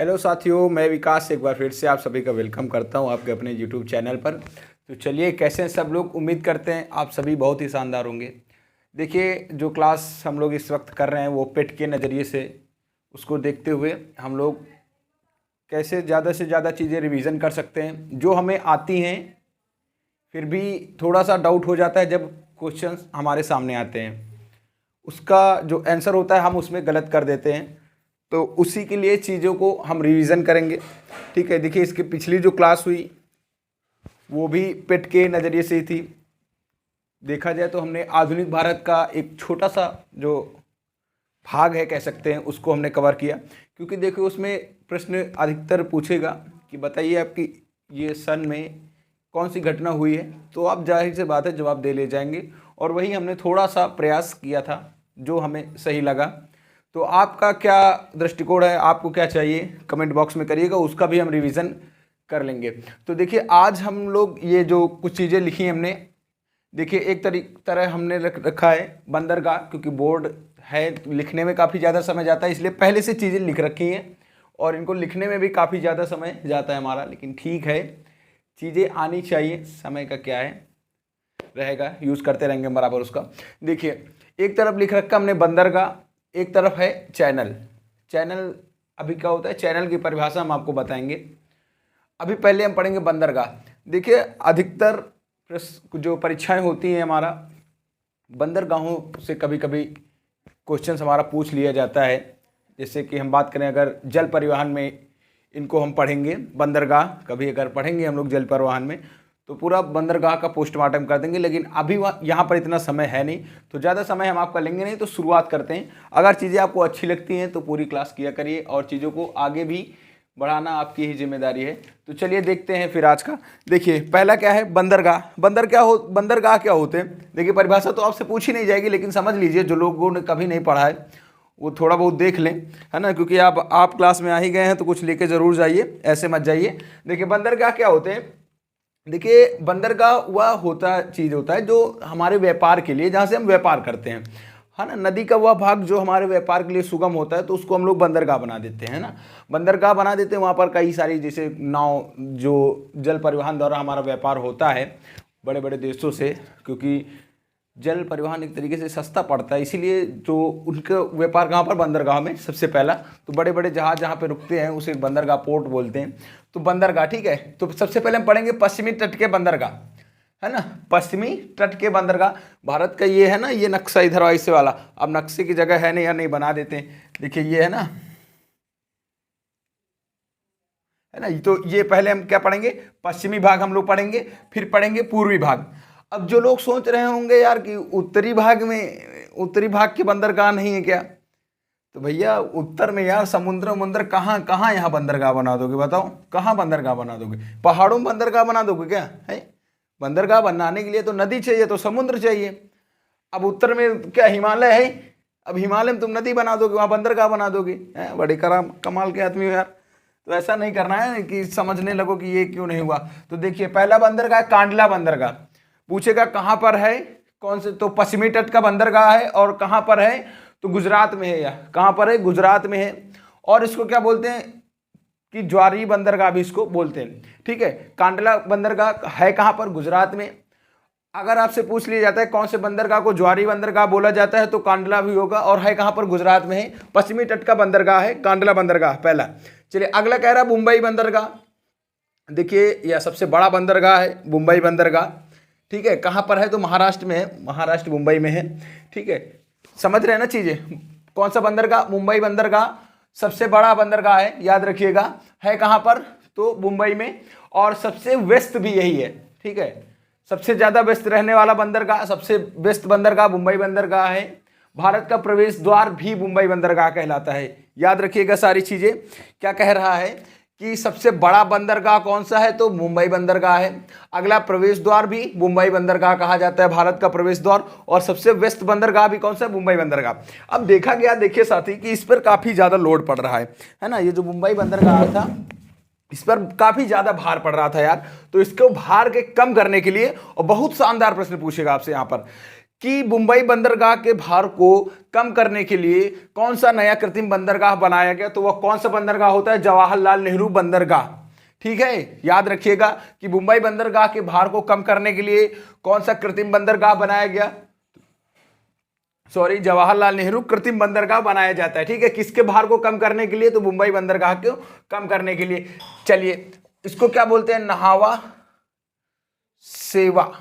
Hello साथियों, मैं विकास एक बार फिर से आप सभी का वेलकम करता हूं आपके अपने यूट्यूब चैनल पर। तो चलिए, कैसे हैं सब लोग। उम्मीद करते हैं आप सभी बहुत ही शानदार होंगे। देखिए, जो क्लास हम लोग इस वक्त कर रहे हैं वो पेट के नज़रिए से उसको देखते हुए हम लोग कैसे ज़्यादा से ज़्यादा चीज़ें रिवीजन कर सकते हैं जो हमें आती हैं, फिर भी थोड़ा सा डाउट हो जाता है जब क्वेश्चंस हमारे सामने आते हैं। उसका जो आंसर होता है हम उसमें गलत कर देते हैं, तो उसी के लिए चीज़ों को हम रिवीजन करेंगे। ठीक है, देखिए इसके पिछली जो क्लास हुई वो भी पेट के नज़रिए से ही थी। देखा जाए तो हमने आधुनिक भारत का एक छोटा सा जो भाग है कह सकते हैं उसको हमने कवर किया, क्योंकि देखिए उसमें प्रश्न अधिकतर पूछेगा कि बताइए आपकी ये सन में कौन सी घटना हुई है, तो आप जाहिर से बात है जवाब दे ले जाएंगे। और वही हमने थोड़ा सा प्रयास किया था जो हमें सही लगा। तो आपका क्या दृष्टिकोण है, आपको क्या चाहिए, कमेंट बॉक्स में करिएगा, उसका भी हम रिवीजन कर लेंगे। तो देखिए आज हम लोग ये जो कुछ चीज़ें लिखी हमने, देखिए एक तरह हमने रखा है बंदरगाह, क्योंकि बोर्ड है लिखने में काफ़ी ज़्यादा समय जाता है, इसलिए पहले से चीज़ें लिख रखी हैं और इनको लिखने में भी काफ़ी ज़्यादा समय जाता है हमारा। लेकिन ठीक है, चीज़ें आनी चाहिए, समय का क्या है, रहेगा, यूज़ करते रहेंगे बराबर उसका। देखिए एक तरफ लिख रखा हमने बंदरगाह, एक तरफ है चैनल। चैनल अभी क्या होता है, चैनल की परिभाषा हम आपको बताएंगे। अभी पहले हम पढ़ेंगे बंदरगाह। देखिए अधिकतर जो परीक्षाएं होती हैं हमारा बंदरगाहों से कभी कभी क्वेश्चंस हमारा पूछ लिया जाता है। जैसे कि हम बात करें अगर जल परिवहन में, इनको हम पढ़ेंगे बंदरगाह, कभी अगर पढ़ेंगे हम लोग जल परिवहन में तो पूरा बंदरगाह का पोस्टमार्टम कर देंगे। लेकिन अभी यहाँ पर इतना समय है नहीं, तो ज़्यादा समय हम आपका लेंगे नहीं। तो शुरुआत करते हैं। अगर चीज़ें आपको अच्छी लगती हैं तो पूरी क्लास किया करिए और चीज़ों को आगे भी बढ़ाना आपकी ही जिम्मेदारी है। तो चलिए देखते हैं फिर आज का। देखिए पहला क्या है, बंदरगाह। बंदरगाह क्या होते हैं, देखिए परिभाषा तो आपसे पूछी नहीं जाएगी, लेकिन समझ लीजिए जो लोगों ने कभी नहीं पढ़ा है वो थोड़ा बहुत देख लें, है ना, क्योंकि आप क्लास में आ ही गए हैं तो कुछ लेके ज़रूर जाइए, ऐसे मत जाइए। देखिए बंदरगाह क्या होते हैं। देखिए बंदरगाह वह चीज़ होता है जो हमारे व्यापार के लिए, जहाँ से हम व्यापार करते हैं, है ना, नदी का वह भाग जो हमारे व्यापार के लिए सुगम होता है, तो उसको हम लोग बंदरगाह बना देते हैं ना। बंदरगाह बना देते हैं, वहाँ पर कई सारी जैसे नाव, जो जल परिवहन द्वारा हमारा व्यापार होता है बड़े बड़े देशों से, क्योंकि जल परिवहन एक तरीके से सस्ता पड़ता है, इसीलिए जो उनका व्यापार कहाँ पर, बंदरगाह में सबसे पहला। तो बड़े बड़े जहाज जहाँ पे रुकते हैं उसे बंदरगाह, पोर्ट बोलते हैं। तो बंदरगाह, ठीक है। तो सबसे पहले हम पढ़ेंगे पश्चिमी तट के बंदरगाह, है ना, पश्चिमी तट के बंदरगाह। भारत का ये है ना, ये नक्शा इधर ऐसे वाला, अब नक्शे की जगह है नहीं या नहीं, बना देते हैं। देखिए ये है ना, है ना। तो ये पहले हम क्या पढ़ेंगे, पश्चिमी भाग हम लोग पढ़ेंगे, फिर पढ़ेंगे पूर्वी भाग। अब जो लोग सोच रहे होंगे यार कि उत्तरी भाग के बंदरगाह नहीं है क्या, तो भैया उत्तर में यार समुद्र कहाँ कहाँ यहाँ बंदरगाह बना दोगे, बताओ कहाँ बंदरगाह बना दोगे, पहाड़ों में बंदरगाह बना दोगे क्या है। बंदरगाह बनाने के लिए तो नदी चाहिए, तो समुद्र चाहिए। अब उत्तर में क्या हिमालय है, अब हिमालय में तुम नदी बना दोगे, वहाँ बंदरगाह बना दोगे, हैं, बड़े कमाल के आदमी हो यार। तो ऐसा नहीं करना है कि समझने लगो कि ये क्यों नहीं हुआ। तो देखिए पहला बंदरगाह कांडला बंदरगाह। पूछेगा कहाँ पर है, कौन से, तो पश्चिमी तट का बंदरगाह है, और कहाँ पर है, तो गुजरात में है। या कहाँ पर है, गुजरात में है। और इसको क्या बोलते हैं कि ज्वारी बंदरगाह भी इसको बोलते हैं, ठीक है। कांडला बंदरगाह है कहाँ पर, गुजरात में। अगर आपसे पूछ लिया जाता है कौन से बंदरगाह को ज्वारी बंदरगाह बोला जाता है, तो कांडला भी होगा, और है कहाँ पर, गुजरात में है। पश्चिमी तट का बंदरगाह है कांडला बंदरगाह पहला। चलिए अगला कह रहा है मुंबई बंदरगाह। देखिए यह सबसे बड़ा बंदरगाह है मुंबई बंदरगाह, ठीक है। कहाँ पर है, तो महाराष्ट्र में है, महाराष्ट्र मुंबई में है, ठीक है। समझ रहे हैं ना चीजें। कौन सा बंदरगाह, मुंबई बंदरगाह सबसे बड़ा बंदरगाह है, याद रखिएगा। है कहाँ पर, तो मुंबई में, और सबसे व्यस्त भी यही है, ठीक है। सबसे ज्यादा व्यस्त रहने वाला बंदरगाह, सबसे व्यस्त बंदरगाह मुंबई बंदरगाह है। भारत का प्रवेश द्वार भी मुंबई बंदरगाह कहलाता है। याद रखिएगा सारी चीजें। क्या कह रहा है कि सबसे बड़ा बंदरगाह कौन सा है, तो मुंबई बंदरगाह है। अगला प्रवेश द्वार भी मुंबई बंदरगाह कहा जाता है, भारत का प्रवेश द्वार। और सबसे व्यस्त बंदरगाह भी कौन सा है, मुंबई बंदरगाह। अब देखा गया, देखिए साथी, कि इस पर काफी ज्यादा लोड पड़ रहा है ना। ये जो मुंबई बंदरगाह था इस पर काफी ज्यादा भार पड़ रहा था यार। तो इसको भार के कम करने के लिए, और बहुत शानदार प्रश्न पूछेगा आपसे यहाँ पर, कि मुंबई बंदरगाह के भार को कम करने के लिए कौन सा नया कृत्रिम बंदरगाह बनाया गया, तो वह कौन सा बंदरगाह होता है, जवाहरलाल नेहरू बंदरगाह। ठीक है, याद रखिएगा कि मुंबई बंदरगाह के भार को कम करने के लिए कौन सा कृत्रिम बंदरगाह बनाया गया, सॉरी जवाहरलाल नेहरू कृत्रिम बंदरगाह बनाया जाता है। ठीक है, किसके भार को कम करने के लिए, तो मुंबई बंदरगाह को कम करने के लिए। चलिए इसको क्या बोलते हैं, नहावा सेवा।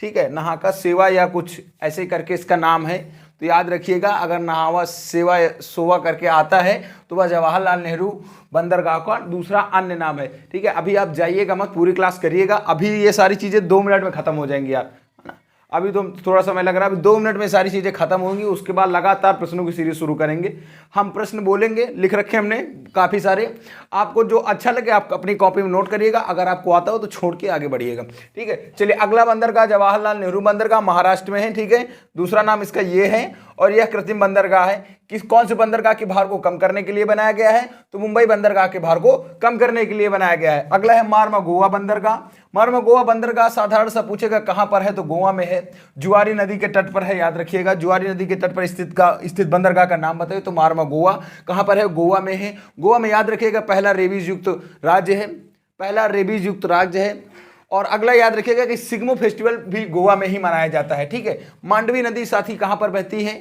ठीक है, नहाका सेवा या कुछ ऐसे करके इसका नाम है, तो याद रखिएगा अगर नहावा सेवा सोवा करके आता है तो वह जवाहरलाल नेहरू बंदरगाह का दूसरा अन्य नाम है। ठीक है, अभी आप जाइएगा मत, पूरी क्लास करिएगा, अभी ये सारी चीज़ें 2 मिनट में खत्म हो जाएंगी यार, है ना। अभी तो थोड़ा समय लग रहा है, अभी 2 मिनट में सारी चीज़ें खत्म होंगी, उसके बाद लगातार प्रश्नों की सीरीज शुरू करेंगे। हम प्रश्न बोलेंगे, लिख रखे हमने काफ़ी सारे, आपको जो अच्छा लगे आप अपनी कॉपी में नोट करिएगा, अगर आपको आता हो तो छोड़ के आगे बढ़िएगा। ठीक है, चलिए अगला बंदरगाह जवाहरलाल नेहरू बंदरगाह महाराष्ट्र में है। ठीक है, दूसरा नाम इसका ये है, और यह कृत्रिम बंदरगाह है। किस कौन से बंदरगाह के भार को कम करने के लिए बनाया गया है, तो मुंबई बंदरगाह के भार को कम करने के लिए बनाया गया है। अगला है मार्मागोआ बंदरगाह। मार्मागोआ बंदरगाह साधारण सा पूछेगा कहां पर है, तो गोवा में है, जुआरी नदी के तट पर है। याद रखिएगा जुआरी नदी के तट पर स्थित बंदरगाह का नाम बताइए, तो मार्मागोआ कहां पर है, गोवा में है। गोवा में याद रखिएगा पहला रेबीज युक्त राज्य है, पहला रेबीज युक्त राज्य है। और अगला याद रखिएगा कि सिग्मो फेस्टिवल भी गोवा में ही मनाया जाता है। ठीक है, मांडवी नदी साथी कहां पर बहती है,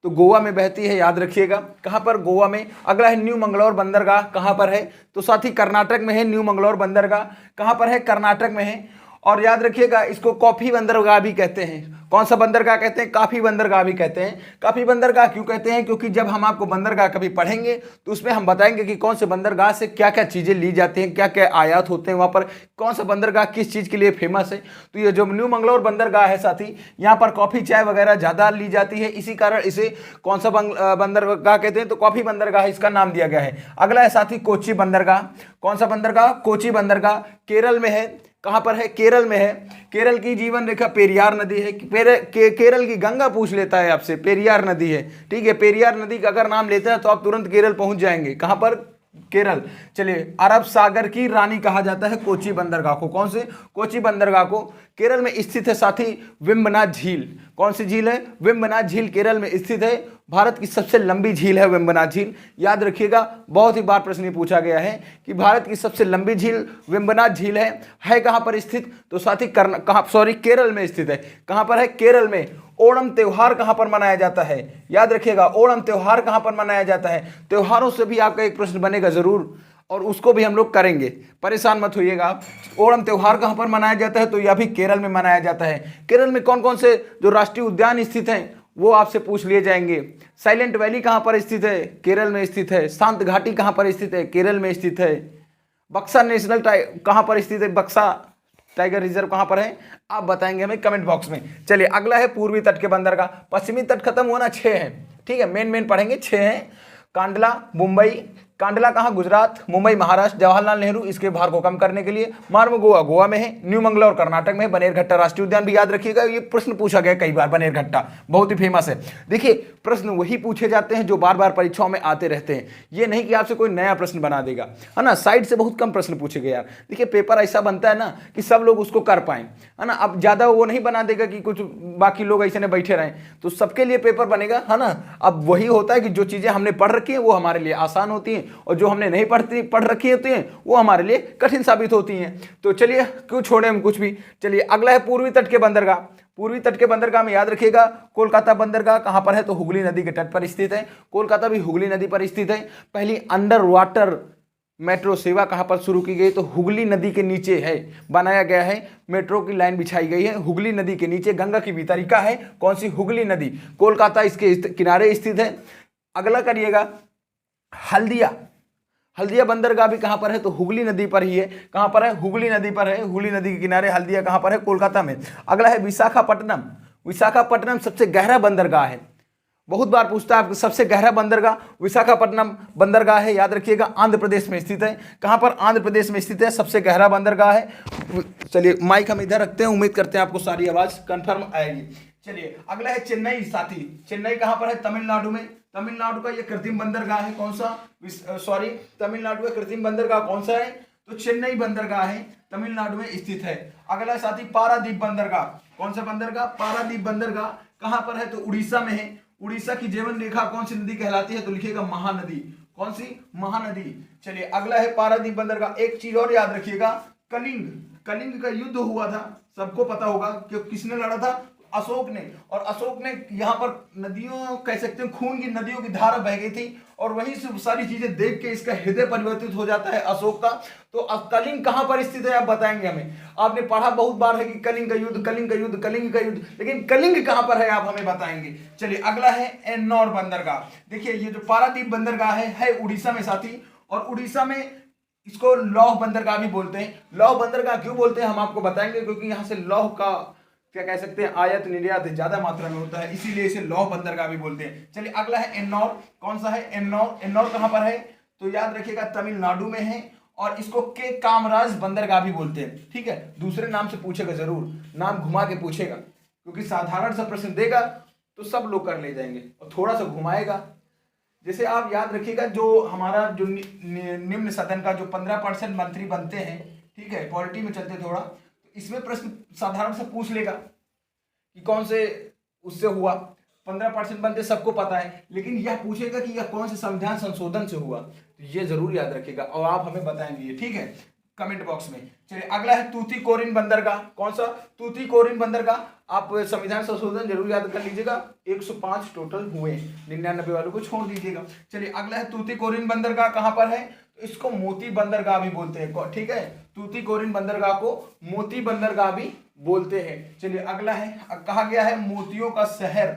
तो गोवा में बहती है, याद रखिएगा कहां पर, गोवा में। अगला है न्यू मंगलौर बंदरगाह कहां पर है, तो साथी कर्नाटक में है। न्यू मंगलौर बंदरगाह कहां पर है, कर्नाटक में है। और याद रखिएगा इसको कॉफी बंदरगाह भी कहते हैं। कौन सा बंदरगाह कहते हैं, काफी बंदरगाह भी कहते हैं। काफी बंदरगाह क्यों कहते हैं, क्योंकि जब हम आपको बंदरगाह कभी पढ़ेंगे तो उसमें हम बताएंगे कि कौन से बंदरगाह से क्या क्या चीजें ली जाती हैं, क्या क्या आयात होते हैं, वहां पर कौन सा बंदरगाह किस चीज के लिए फेमस है। तो ये जो न्यू मंगलौर बंदरगाह है साथी, यहाँ पर कॉफी चाय वगैरह ज्यादा ली जाती है, इसी कारण इसे कौन सा बंदरगाह कहते हैं, तो कॉफी बंदरगाह इसका नाम दिया गया है। अगला है साथी कोची बंदरगाह। कौन सा बंदरगाह, कोची बंदरगाह, केरल में है। कहां पर है, केरल में है। केरल की जीवन रेखा पेरियार नदी है। केरल की गंगा पूछ लेता है आपसे, पेरियार नदी है। ठीक है, पेरियार नदी का अगर नाम लेते हैं तो आप तुरंत केरल पहुंच जाएंगे। कहां पर, केरल। चलिए अरब सागर की रानी कहा जाता है कोची बंदरगाह को। कौन से, कोची बंदरगाह को। केरल में स्थित है साथी वेम्बनाथ झील। कौन सी झील है, वेम्बनाथ झील केरल में स्थित है। भारत की सबसे लंबी झील है वेम्बनाथ झील। याद रखिएगा बहुत ही बार प्रश्न पूछा गया है कि भारत की सबसे लंबी झील वेम्बनाथ झील है कहां पर स्थित, तो साथी केरल में स्थित है। कहां पर है, केरल में। ओणम त्योहार कहां पर मनाया जाता है, याद रखिएगा ओणम त्योहार कहां पर मनाया जाता है। त्योहारों से भी आपका एक प्रश्न बनेगा जरूर, और उसको भी हम लोग करेंगे, परेशान मत होइएगा आप। ओणम त्योहार कहां पर मनाया जाता है, तो यह भी केरल में मनाया जाता है। केरल में कौन कौन से जो राष्ट्रीय उद्यान स्थित हैं वो आपसे पूछ लिए जाएंगे। साइलेंट वैली कहां पर स्थित है, केरल में स्थित है। शांत घाटी कहां पर स्थित है, केरल में स्थित है। बक्सा नेशनल कहां पर स्थित है, बक्सा टाइगर रिजर्व कहां पर है, आप बताएंगे हमें कमेंट बॉक्स में। चलिए अगला है पूर्वी तट के बंदरगाह। पश्चिमी तट खत्म हुआ ना, 6 है। ठीक है, मेन पढ़ेंगे, 6 हैं। कांडला मुंबई, कांडला कहाँ, गुजरात। मुंबई महाराष्ट्र। जवाहरलाल नेहरू इसके भार को कम करने के लिए। मार्मागोआ गोवा में है। न्यू मंगलौर कर्नाटक में। बनेरघट्टा राष्ट्रीय उद्यान भी याद रखिएगा, ये प्रश्न पूछा गया कई बार, बनेरघट्टा बहुत ही फेमस है। देखिए प्रश्न वही पूछे जाते हैं जो बार बार परीक्षाओं में आते रहते हैं, ये नहीं कि आपसे कोई नया प्रश्न बना देगा, है ना। साइड से बहुत कम प्रश्न पूछे गए यार। देखिए पेपर ऐसा बनता है ना कि सब लोग उसको कर पाए, है ना। अब ज्यादा वो नहीं बना देगा कि कुछ बाकी लोग ऐसे नहीं बैठे रहें, तो सबके लिए पेपर बनेगा, है ना। अब वही होता है कि जो चीजें हमने पढ़ रखी है वो हमारे लिए आसान होती हैं, और जो हमने नहीं पढ़ रखी होती हैं वो हमारे लिए कठिन साबित होती हैं। तो चलिए क्यों छोड़े हम कुछ भी। चलिए अगला है पूर्वी तट के बंदरगाह। पूर्वी तट के बंदरगाह में याद रखिएगा कोलकाता बंदरगाह कहां पर है, तो हुगली नदी के तट पर स्थित है। कोलकाता भी हुगली नदी पर स्थित है। पहली अंडर वाटर मेट्रो सेवा कहां पर शुरू की गई, तो हुगली नदी के नीचे है, बनाया गया है। मेट्रो की लाइन बिछाई गई है हुगली नदी के नीचे। गंगा की वितरिका है कौन सी, हुगली नदी। कोलकाता इसके किनारे स्थित है। अगला करिएगा हल्दिया। हल्दिया बंदरगाह भी कहां पर है, तो हुगली नदी पर ही है। कहां पर है, हुगली नदी पर है। हुगली नदी के किनारे हल्दिया कहां पर है, कोलकाता में। अगला है विशाखापट्टनम। विशाखापट्टनम सबसे गहरा बंदरगाह है, बहुत बार पूछता है आपको सबसे गहरा बंदरगाह विशाखापट्टनम बंदरगाह है। याद रखिएगा आंध्र प्रदेश में स्थित है। कहां पर, आंध्र प्रदेश में स्थित है, सबसे गहरा बंदरगाह है। चलिए माइक हम इधर रखते हैं, उम्मीद करते हैं आपको सारी आवाज कंफर्म आएगी। चलिए अगला है चेन्नई साथी। चेन्नई कहां पर है, तमिलनाडु में। तमिलनाडु का ये कृत्रिम बंदरगाह है कौन सा, तमिलनाडु का कृत्रिम बंदरगाह कौन सा है, तो चेन्नई बंदरगाह है, तमिलनाडु में स्थित है। अगला साथी पारादीप बंदरगाह। कौन सा बंदरगाह? पारादीप बंदरगाह। कहां पर है? तो उड़ीसा में है। उड़ीसा की जीवन रेखा कौन सी नदी कहलाती है? तो लिखिएगा महानदी। कौन सी? महानदी। चलिए अगला है पारादीप बंदरगाह। एक चीज और याद रखिएगा, कलिंग, कलिंग का युद्ध हुआ था, सबको पता होगा कि किसने लड़ा था? अशोक ने। और अशोक ने यहाँ पर नदियों कह सकते हैं खून की नदियों की धारा बह गई थी, और वहीं से सारी चीजें देख के इसका हृदय परिवर्तित हो जाता है अशोक का। तो अब कलिंग कहां पर स्थित है आप बताएंगे हमें? आपने पढ़ा बहुत बार है कि कलिंग का युद्ध, कलिंग का युद्ध, कलिंग का युद्ध, लेकिन कलिंग कहां पर है आप हमें बताएंगे। चलिए अगला है एन्नौर बंदरगाह। देखिए ये जो पारादीप बंदरगाह है उड़ीसा में साथी, और उड़ीसा में इसको लौह बंदरगाह भी बोलते हैं। लौह बंदरगाह क्यों बोलते हैं हम आपको बताएंगे, क्योंकि यहाँ से लौह का क्या कह सकते हैं आयात निर्यात ज्यादा मात्रा में होता है, इसीलिए इसे लौह बंदरगाह भी बोलते हैं। चलिए अगला है एन्नौर। कौन सा है? एन्नौर। एन्नौर कहां पर है? तो याद रखिएगा तमिलनाडु में है, और इसको के कामराज बंदरगाह भी बोलते हैं। ठीक है, दूसरे नाम से पूछेगा जरूर, नाम घुमा के पूछेगा, क्योंकि साधारण सा प्रश्न देगा तो सब लोग कर ले जाएंगे, और थोड़ा सा घुमाएगा। जैसे आप याद रखिएगा जो हमारा जो निम्न सदन का जो 15% मंत्री बनते हैं, ठीक है, पॉलिटी में चलते थोड़ा, तो इसमें प्रश्न साधारण से पूछ लेगा कि कौन से उससे हुआ। 15% बनते सबको पता है, लेकिन यह पूछेगा कि यह कौन से संविधान संशोधन से हुआ, तो ये जरूर याद रखिएगा और आप हमें बताएंगे, ठीक है, कमेंट बॉक्स में। चलिए अगला है तूतीकोरिन बंदरगाह। कौन सा? तूतीकोरिन बंदरगाह। आप संविधान संशोधन जरूर याद कर लीजिएगा, 105 टोटल हुए, 99 वालों को छोड़ दीजिएगा। चलिए अगला है तूतीकोरिन बंदरगाह कहां पर है? तो इसको मोती बंदरगाह भी बोलते हैं, ठीक है, तूतीकोरिन बंदरगाह को मोती बंदरगाह भी बोलते हैं। चलिए अगला है, कहा गया है मोतियों का शहर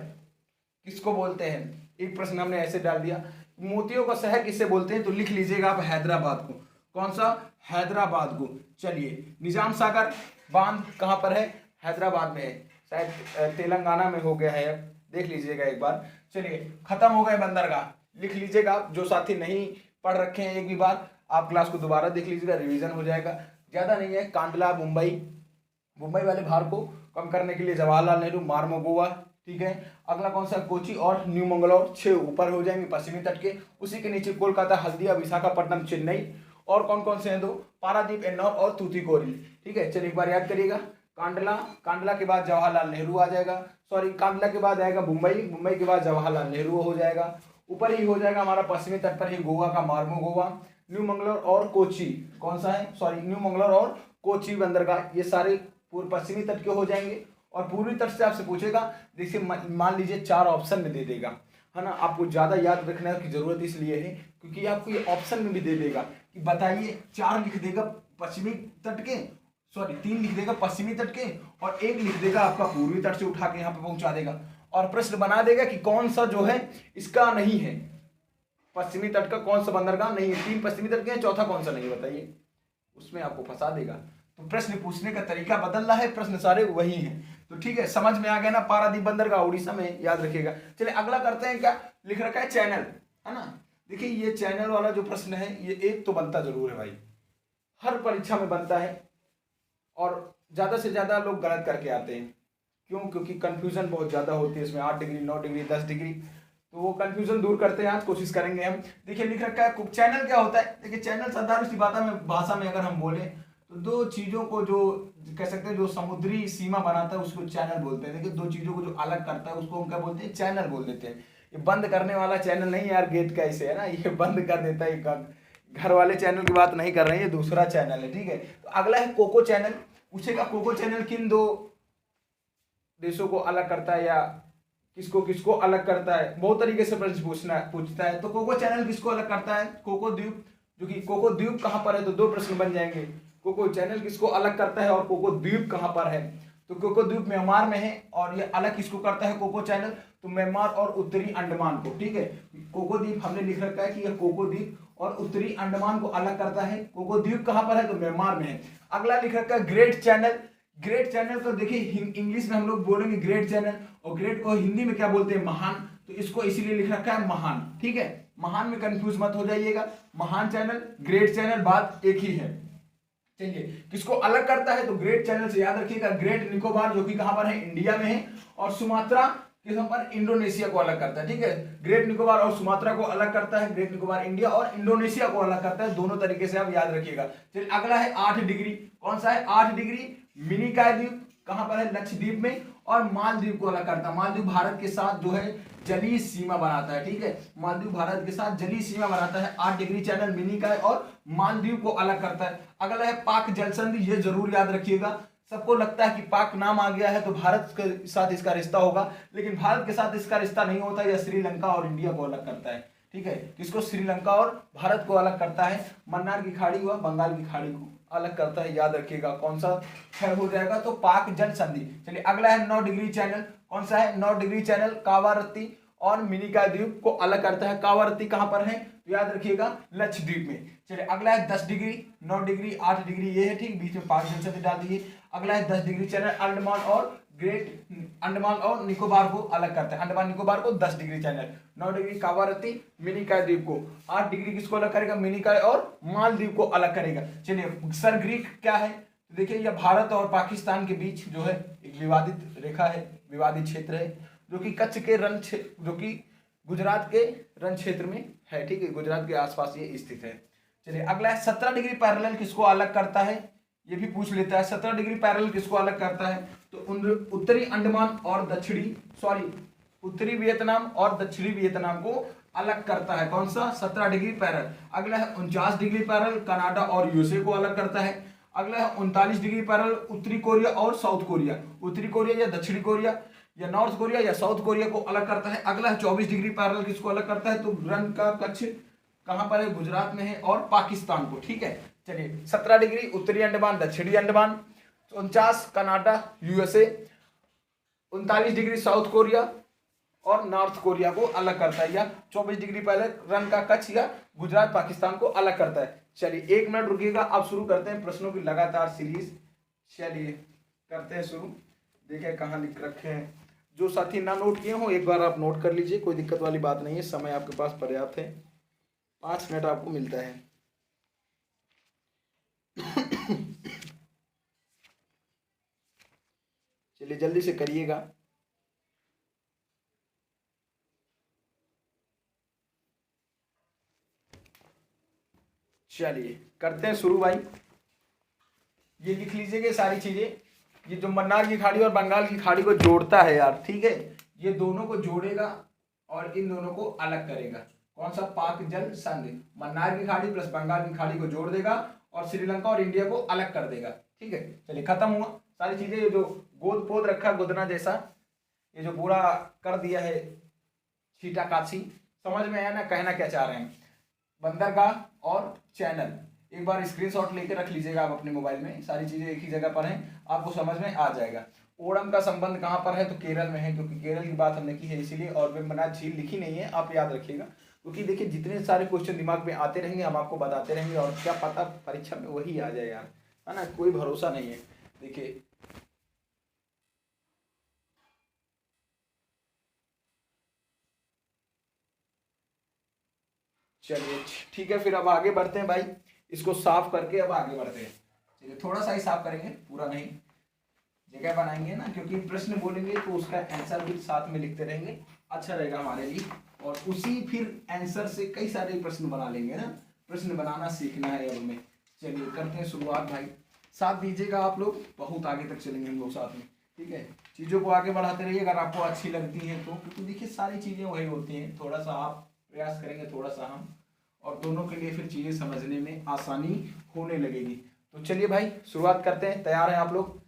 किसको बोलते हैं? एक प्रश्न हमने ऐसे डाल दिया, मोतियों का शहर किसे बोलते हैं? तो लिख लीजिएगा आप हैदराबाद को। कौन सा? हैदराबाद को। चलिए निजाम सागर बांध कहां पर है? हैदराबाद में है, शायद तेलंगाना में हो गया है, देख लीजिएगा एक बार। चलिए खत्म हो गए बंदरगाह, लिख लीजिएगा। जो साथी नहीं पढ़ रखे हैं एक भी बार आप क्लास को दोबारा देख लीजिएगा, रिवीजन हो जाएगा, ज्यादा नहीं है। कांडला मुंबई, मुंबई वाले भार को कम करने के लिए जवाहरलाल नेहरू, मार्मो गोवा, ठीक है। अगला कौन सा? कोची और न्यू मंगलौर, 6 ऊपर हो जाएंगे पश्चिमी तट के। उसी के नीचे कोलकाता, हल्दिया, विशाखापट्टनम, चेन्नई, और कौन कौन से हैं? 2, पारादीप, एन्नौर और तूतीकोरिन, ठीक है। चलिए एक बार याद करिएगा, कांडला, कांडला के बाद जवाहरलाल नेहरू आ जाएगा, सॉरी कांडला के बाद आएगा मुंबई, मुंबई के बाद जवाहरलाल नेहरू हो जाएगा, ऊपर ही हो जाएगा हमारा पश्चिमी तट पर ही गोवा का मार्मो गोवा, न्यू मंगलौर और कोची, कौन सा है? सॉरी न्यू मंगलौर और कोची बंदरगाह, ये सारे पूर्व पश्चिमी तट के हो जाएंगे। और पूर्वी तट से आपसे पूछेगा, देखिए मान लीजिए 4 ऑप्शन में दे देगा, है ना, आपको ज्यादा याद रखने की जरूरत इसलिए है क्योंकि आपको ये ऑप्शन में भी दे देगा कि बताइए, 4 लिख देगा पश्चिमी तट के, सॉरी 3 लिख देगा पश्चिमी तट के, और 1 लिख देगा आपका पूर्वी तट से उठा के यहाँ पे पहुंचा देगा, और प्रश्न बना देगा कि कौन सा जो है इसका नहीं है, पश्चिमी तट का कौन सा बंदरगाह नहीं है। 3 पश्चिमी तट के हैं, चौथा कौन सा नहीं बताइए, उसमें आपको फंसा देगा। तो प्रश्न पूछने का तरीका बदल रहा है, प्रश्न सारे वही हैं। तो ठीक है, समझ में आ गया ना, पारादीप बंदरगाह उड़ीसा में, याद रखिएगा। चलिए अगला करते हैं, क्या लिख रखा है? चैनल, है ना। देखिए ये चैनल वाला जो प्रश्न है, ये एक तो बनता जरूर है भाई, हर परीक्षा में बनता है, और ज्यादा से ज्यादा लोग गलत करके आते हैं। क्यों? क्योंकि कंफ्यूजन बहुत ज्यादा होती है इसमें, 8 डिग्री, 9 डिग्री, 10 डिग्री, तो वो कंफ्यूजन दूर करते हैं, आज कोशिश करेंगे हम। देखिए लिख रखा है चैनल क्या होता है। देखिए चैनल साधारण सी भाषा में अगर हम बोले तो 2 चीजों को जो कह सकते हैं, जो समुद्री सीमा बनाता है उसको चैनल बोलते हैं। देखिए 2 चीजों को जो अलग करता है उसको हम क्या बोलते हैं? चैनल बोल देते हैं। ये बंद करने वाला चैनल नहीं यार, गेट का ऐसे है ना, ये बंद कर देता है, घर वाले चैनल की बात नहीं कर रहे हैं, ये दूसरा चैनल है, ठीक है। तो अगला है कोको चैनल। पूछेगा कोको चैनल किन 2 देशों को अलग करता है, या किसको किसको अलग करता है, बहुत तरीके से प्रश्न पूछता है। तो कोको चैनल किसको अलग करता है? कोको द्वीप, जो कि कोको द्वीप कहां पर है, तो 2 प्रश्न बन जाएंगे। कोको चैनल किसको अलग करता है और कोको द्वीप कहां पर है? तो कोको द्वीप म्यांमार में है, और ये अलग किसको करता है कोको चैनल? तो म्यांमार और उत्तरी अंडमान को, ठीक है। कोको द्वीप हमने लिख रखा है कि यह कोको द्वीप और उत्तरी अंडमान को अलग करता है। कोको द्वीप कहां पर है? तो म्यांमार में है। अगला लिख रखा है ग्रेट चैनल। ग्रेट चैनल को देखिए इंग्लिश में हम लोग बोलेंगे ग्रेट चैनल, और ग्रेट को हिंदी में क्या बोलते हैं? महान, तो इसको इसीलिए लिख रखा है महान, ठीक है। महान में कंफ्यूज मत हो जाइएगा, महान चैनल, ग्रेट चैनल बात एक ही है। चलिए किसको अलग करता है? तो ग्रेट चैनल से याद रखिएगा ग्रेट निकोबार, जो कि कहां पर है? इंडिया में है, और सुमात्रा किस पर? इंडोनेशिया को अलग करता है, ठीक है। ग्रेट निकोबार और सुमात्रा को अलग करता है, ग्रेट निकोबार इंडिया और इंडोनेशिया को अलग करता है, दोनों तरीके से आप याद रखिएगा। चलिए अगला है 8 डिग्री। कौन सा है? 8 डिग्री। मिनिकॉय द्वीप, कहाँ पर है, लक्षद्वीप में, और मालदीव को अलग करता है। मालदीव भारत के साथ जो है जलीय सीमा बनाता है, ठीक है, मालदीव भारत के साथ जलीय सीमा बनाता है। 8 डिग्री चैनल मिनिकॉय और मालदीव को अलग करता है। अगला है पाक जल संधि, ये जरूर याद रखिएगा। सबको लगता है कि पाक नाम आ गया है तो भारत के साथ इसका रिश्ता होगा, लेकिन भारत के साथ इसका रिश्ता नहीं होता। यह श्रीलंका और इंडिया को अलग करता है, ठीक है, किसको, श्रीलंका और भारत को अलग करता है। मन्नार की खाड़ी व बंगाल की खाड़ी को अलग करता है, याद रखिएगा। कौन सा है हो जाएगा, तो पाक जल संधि। चलिए अगला है 9 डिग्री चैनल, कौन सा है, 9 डिग्री चैनल कावारत्ती और मिनिकॉय द्वीप को अलग करता है। कावारत्ती कहां पर है, तो याद रखिएगा लक्षद्वीप में। चलिए अगला है 10 डिग्री, 9 डिग्री, 8 डिग्री ये है, ठीक, बीच में पाक जल संधि डाल दीजिए। अगला है 10 डिग्री चैनल अंडमान और ग्रेट अंडमान और निकोबार को अलग करता है। अंडमान निकोबार को 10 degree channel, 9 degree Kavaratti, Minicoy द्वीप को, 8 डिग्री किसको अलग करेगा, मिनिकॉय और मालदीव को अलग करेगा। चलिए सर ग्रीक क्या है, तो देखिए यह भारत और पाकिस्तान के बीच जो है एक विवादित रेखा है, विवादित क्षेत्र है, जो कि कच्छ के रण क्षेत्र, जो कि गुजरात के रण क्षेत्र में है, ठीक है, गुजरात के आसपास ये स्थित है। चलिए अगला है 17 डिग्री पैरेलल किसको अलग करता है, ये भी पूछ लेता है। 17 डिग्री पैरेलल किसको अलग करता है, तो उत्तरी अंडमान और उत्तरी वियतनाम और दक्षिणी वियतनाम को अलग करता है। कौन सा, 17 डिग्री पैरेलल। अगला है 49 डिग्री पैरेलल कनाडा और यूएसए को अलग करता है। अगला है 39 डिग्री पैरेलल उत्तरी कोरिया और साउथ कोरिया, उत्तरी कोरिया या दक्षिणी कोरिया या नॉर्थ कोरिया या साउथ कोरिया को अलग करता है। अगला है 24 डिग्री पैरेलल किसको अलग करता है, तो रण का कच्छ कहां पर है, गुजरात में है, और पाकिस्तान को, ठीक है। चलिए 17 डिग्री उत्तरी अंडमान दक्षिणी Andaman, 49 Canada USA, 39 degree south Korea और नॉर्थ कोरिया को अलग करता है, या 24 डिग्री पहले रण का कच्छ या गुजरात पाकिस्तान को अलग करता है। चलिए 1 मिनट रुकिएगा, अब शुरू करते हैं प्रश्नों की लगातार सीरीज। चलिए करते हैं शुरू। देखिए कहाँ लिख रखे हैं, जो साथी ना नोट किए हो एक बार आप नोट कर लीजिए, कोई दिक्कत वाली बात नहीं है, समय आपके पास पर्याप्त है, 5 मिनट आपको मिलता है। चलिए जल्दी से करिएगा। चलिए करते हैं शुरू भाई। ये लिख लीजिएगा सारी चीजें, ये जो मन्नार की खाड़ी और बंगाल की खाड़ी को जोड़ता है यार, ठीक है, ये दोनों को जोड़ेगा और इन दोनों को अलग करेगा। कौन सा, पाक जल संधि, मन्नार की खाड़ी प्लस बंगाल की खाड़ी को जोड़ देगा और श्रीलंका और इंडिया को अलग कर देगा, ठीक है। चलिए खत्म हुआ सारी चीजें। ये जो गोद पोद रखा गोदना जैसा, ये जो पूरा कर दिया है छीटा काछी, समझ में आया ना कहना क्या चाह रहे हैं। बंदरगाह और चैनल एक बार स्क्रीनशॉट लेके रख लीजिएगा आप अपने मोबाइल में, सारी चीजें एक ही जगह पर हैं, आपको समझ में आ जाएगा। ओणम का संबंध कहाँ पर है, तो केरल में है, क्योंकि केरल की बात हमने की है इसीलिए, और वेम्बनाड झील लिखी नहीं है, आप याद रखिएगा, क्योंकि देखिए जितने सारे क्वेश्चन दिमाग में आते रहेंगे हम आपको बताते रहेंगे, और क्या पता परीक्षा में वही आ जाए यार, है ना, कोई भरोसा नहीं है। देखिए चलिए ठीक है, फिर अब आगे बढ़ते हैं भाई, इसको साफ करके अब आगे बढ़ते हैं। चलिए थोड़ा सा ही साफ करेंगे, पूरा नहीं, जगह बनाएंगे ना, क्योंकि प्रश्न बोलेंगे तो उसका आंसर भी साथ में लिखते रहेंगे, अच्छा रहेगा हमारे लिए, और उसी फिर आंसर से कई सारे प्रश्न बना लेंगे ना, प्रश्न बनाना सीखना है अब हमें। चलिए करते हैं शुरुआत भाई, साथ दीजिएगा आप लोग, बहुत आगे तक चलेंगे हम लोग साथ में, ठीक है। चीज़ों को आगे बढ़ाते रहिए अगर आपको अच्छी लगती है तो, क्योंकि देखिए सारी चीज़ें वही होती हैं, थोड़ा सा आप प्रयास करेंगे, थोड़ा सा हम, और दोनों के लिए फिर चीज़ें समझने में आसानी होने लगेगी। तो चलिए भाई शुरुआत करते हैं, तैयार हैं आप लोग,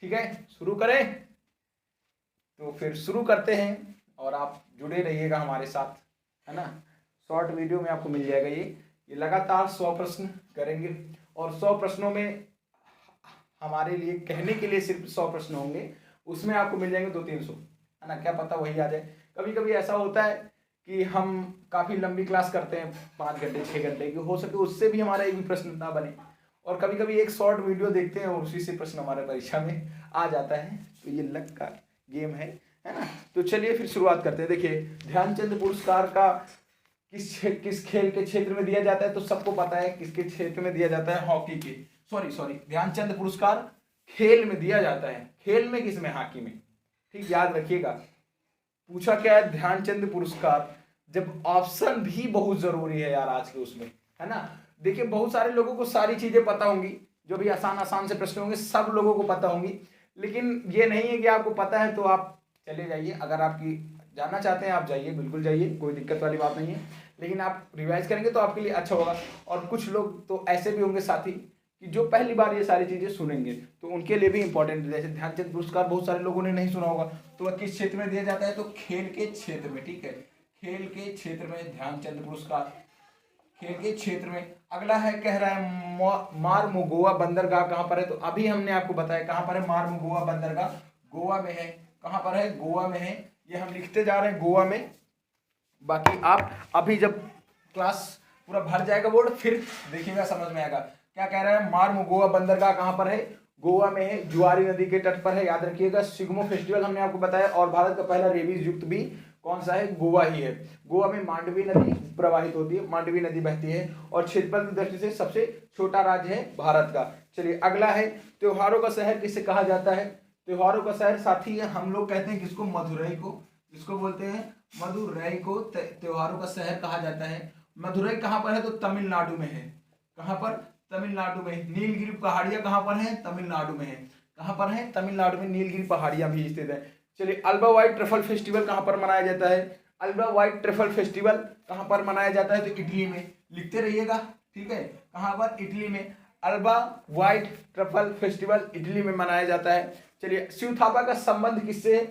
ठीक है, शुरू करें। तो फिर शुरू करते हैं और आप जुड़े रहिएगा हमारे साथ, है ना। शॉर्ट वीडियो में आपको मिल जाएगा ये लगातार 100 प्रश्न करेंगे, और 100 प्रश्नों में हमारे लिए कहने के लिए सिर्फ 100 प्रश्न होंगे, उसमें आपको मिल जाएंगे 200-300, है ना, क्या पता वही आ जाए। कभी कभी ऐसा होता है कि हम काफ़ी लंबी क्लास करते हैं, 5 घंटे 6 घंटे की, हो सके उससे भी हमारा एक भी प्रश्न ना बने, और कभी कभी एक शॉर्ट वीडियो देखते हैं और उसी से प्रश्न हमारे परीक्षा में आ जाता है। तो ये लक का गेम है ना। तो चलिए फिर शुरुआत करते हैं। देखिए ध्यानचंद पुरस्कार का किस खेल के क्षेत्र में दिया जाता है, तो सबको पता है किसके क्षेत्र में दिया जाता है, हॉकी के, सॉरी ध्यानचंद पुरस्कार खेल में दिया जाता है, खेल में किसमें, हॉकी में, ठीक, याद रखिएगा। पूछा क्या है, ध्यानचंद पुरस्कार, जब ऑप्शन भी बहुत जरूरी है यार आज के उसमें, है ना। देखिए बहुत सारे लोगों को सारी चीजें पता होंगी, जो भी आसान से प्रश्न होंगे सब लोगों को पता होंगी, लेकिन ये नहीं है कि आपको पता है तो आप चले जाइए। अगर आपकी जानना चाहते हैं आप जाइए, बिल्कुल जाइए, कोई दिक्कत वाली बात नहीं है। लेकिन आप रिवाइज करेंगे तो आपके लिए अच्छा होगा। और कुछ लोग तो ऐसे भी होंगे साथी कि जो पहली बार ये सारी चीज़ें सुनेंगे, तो उनके लिए भी इंपॉर्टेंट है। जैसे ध्यानचंद पुरस्कार बहुत सारे लोगों ने नहीं सुना होगा, तो वह किस क्षेत्र में दिया जाता है? तो खेल के क्षेत्र में, ठीक है, खेल के क्षेत्र में ध्यानचंद पुरस्कार, खेल के क्षेत्र में। अगला है, कह रहा है मारमुगोआ बंदरगाह कहाँ पर है? तो अभी हमने आपको बताया कहाँ पर है मारमुगोआ बंदरगाह, गोवा में है। कहाँ पर है? गोवा में है। ये हम लिखते जा रहे हैं गोवा में। बाकी आप अभी जब क्लास पूरा भर जाएगा बोर्ड फिर देखिएगा, समझ में आएगा। क्या कह रहा है? मारमुगोआ बंदरगाह कहाँ पर है? गोवा में है, जुआरी नदी के तट पर है, याद रखिएगा। सिग्मो फेस्टिवल हमने आपको बताया। और भारत का पहला रेबीज युक्त भी कौन सा है? गोवा ही है। गोवा में मांडवी नदी प्रवाहित होती है, मांडवी नदी बहती है, और क्षेत्रफल की दृष्टि से सबसे छोटा राज्य है भारत का। चलिए अगला है, त्योहारों का शहर किसे कहा जाता है? त्योहारों का शहर साथी है, हम लोग कहते हैं किसको? मदुरई को। किसको बोलते हैं? मदुरई को त्योहारों का शहर कहा जाता है। मदुरई कहाँ पर है? तो तमिलनाडु में है। कहाँ पर? तमिलनाडु में। नीलगिरी पहाड़ियां कहाँ पर है? तमिलनाडु में है। कहाँ पर है? तमिलनाडु में नीलगिरी पहाड़ियां भी स्थित है। चलिए, अल्बा व्हाइट ट्रफल फेस्टिवल कहाँ पर मनाया जाता है? अल्बा व्हाइट ट्रफल फेस्टिवल कहाँ पर मनाया जाता है? तो इटली में। लिखते रहिएगा, ठीक है। कहाँ पर? इटली में। Alba white truffle festival Italy में मनाया जाता है। चलिए, शिव थापा का संबंध किससे है?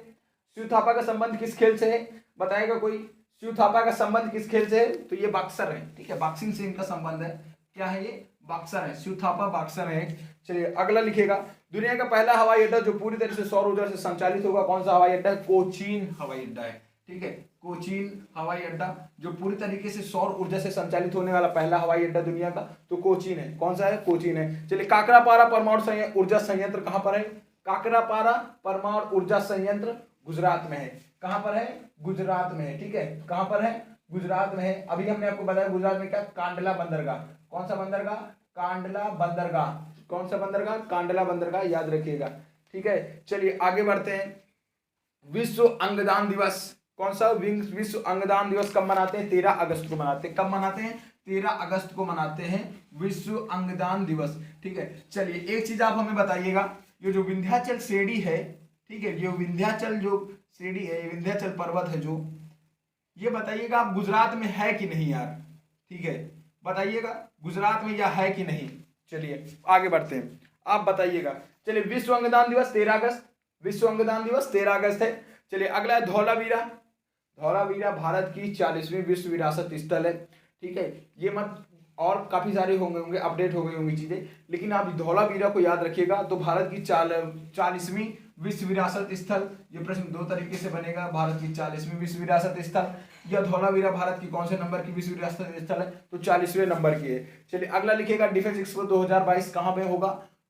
शिव थापा का संबंध किस खेल से है? बताएगा कोई? शिव थापा का संबंध किस खेल से है? तो ये बॉक्सर है, ठीक है, बॉक्सिंग से इनका संबंध है। क्या है ये? बॉक्सर है, शिव थापा बॉक्सर है। चलिए अगला लिखिएगा, दुनिया का पहला हवाई अड्डा जो पूरी तरह से सौर ऊर्जा से संचालित होगा, कौन सा हवाई अड्डा है? कोचीन हवाई अड्डा है, ठीक है। कोचीन हवाई अड्डा जो पूरी तरीके से सौर ऊर्जा से संचालित होने वाला पहला हवाई अड्डा दुनिया का, तो कोचीन है। कौन सा है? कोचीन है। चलिए, काकरापारा परमाणु ऊर्जा संयंत्र कहाँ पर है? काकरापारा परमाणु ऊर्जा संयंत्र गुजरात में है। कहाँ पर है? गुजरात में है, ठीक है। कहाँ पर है? गुजरात में है। अभी हमने आपको बताया गुजरात में क्या? कांडला बंदरगाह। कौन सा बंदरगाह? कांडला बंदरगाह। कौन सा बंदरगाह? कांडला बंदरगाह, याद रखिएगा, ठीक है। चलिए आगे बढ़ते हैं। विश्व अंगदान दिवस कौन सा? विश्व अंगदान दिवस कब मनाते हैं? 13 अगस्त को मनाते हैं। कब मनाते हैं? 13 अगस्त को मनाते हैं विश्व अंगदान दिवस, ठीक है। चलिए एक चीज आप हमें बताइएगा, ये जो विंध्याचल श्रेणी है, ठीक है, ये विंध्याचल जो श्रेणी है, विंध्याचल पर्वत है जो, ये बताइएगा आप गुजरात में है कि नहीं यार, ठीक है, बताइएगा गुजरात में या है कि नहीं। चलिए आगे बढ़ते हैं, आप बताइएगा। चलिए, विश्व अंगदान दिवस 13 अगस्त, विश्व अंगदान दिवस 13 अगस्त है। चलिए अगला है धौलावीरा। धौलावीरा भारत की 40वीं विश्व विरासत स्थल है, ठीक है। ये मत, और काफी सारे होंगे अपडेट हो गई होंगी चीजें, लेकिन आप धौलावीरा को याद रखिएगा। तो भारत की 40वीं विश्व विरासत स्थल, ये प्रश्न दो तरीके से बनेगा, भारत की 40वीं विश्व विरासत स्थल या धौलावीरा भारत की कौन से नंबर की विश्व विरासत स्थल है? तो 40वें नंबर की है। चलिए अगला लिखिएगा, डिफेंस एक्सपो 2022 कहाँ पे होगा?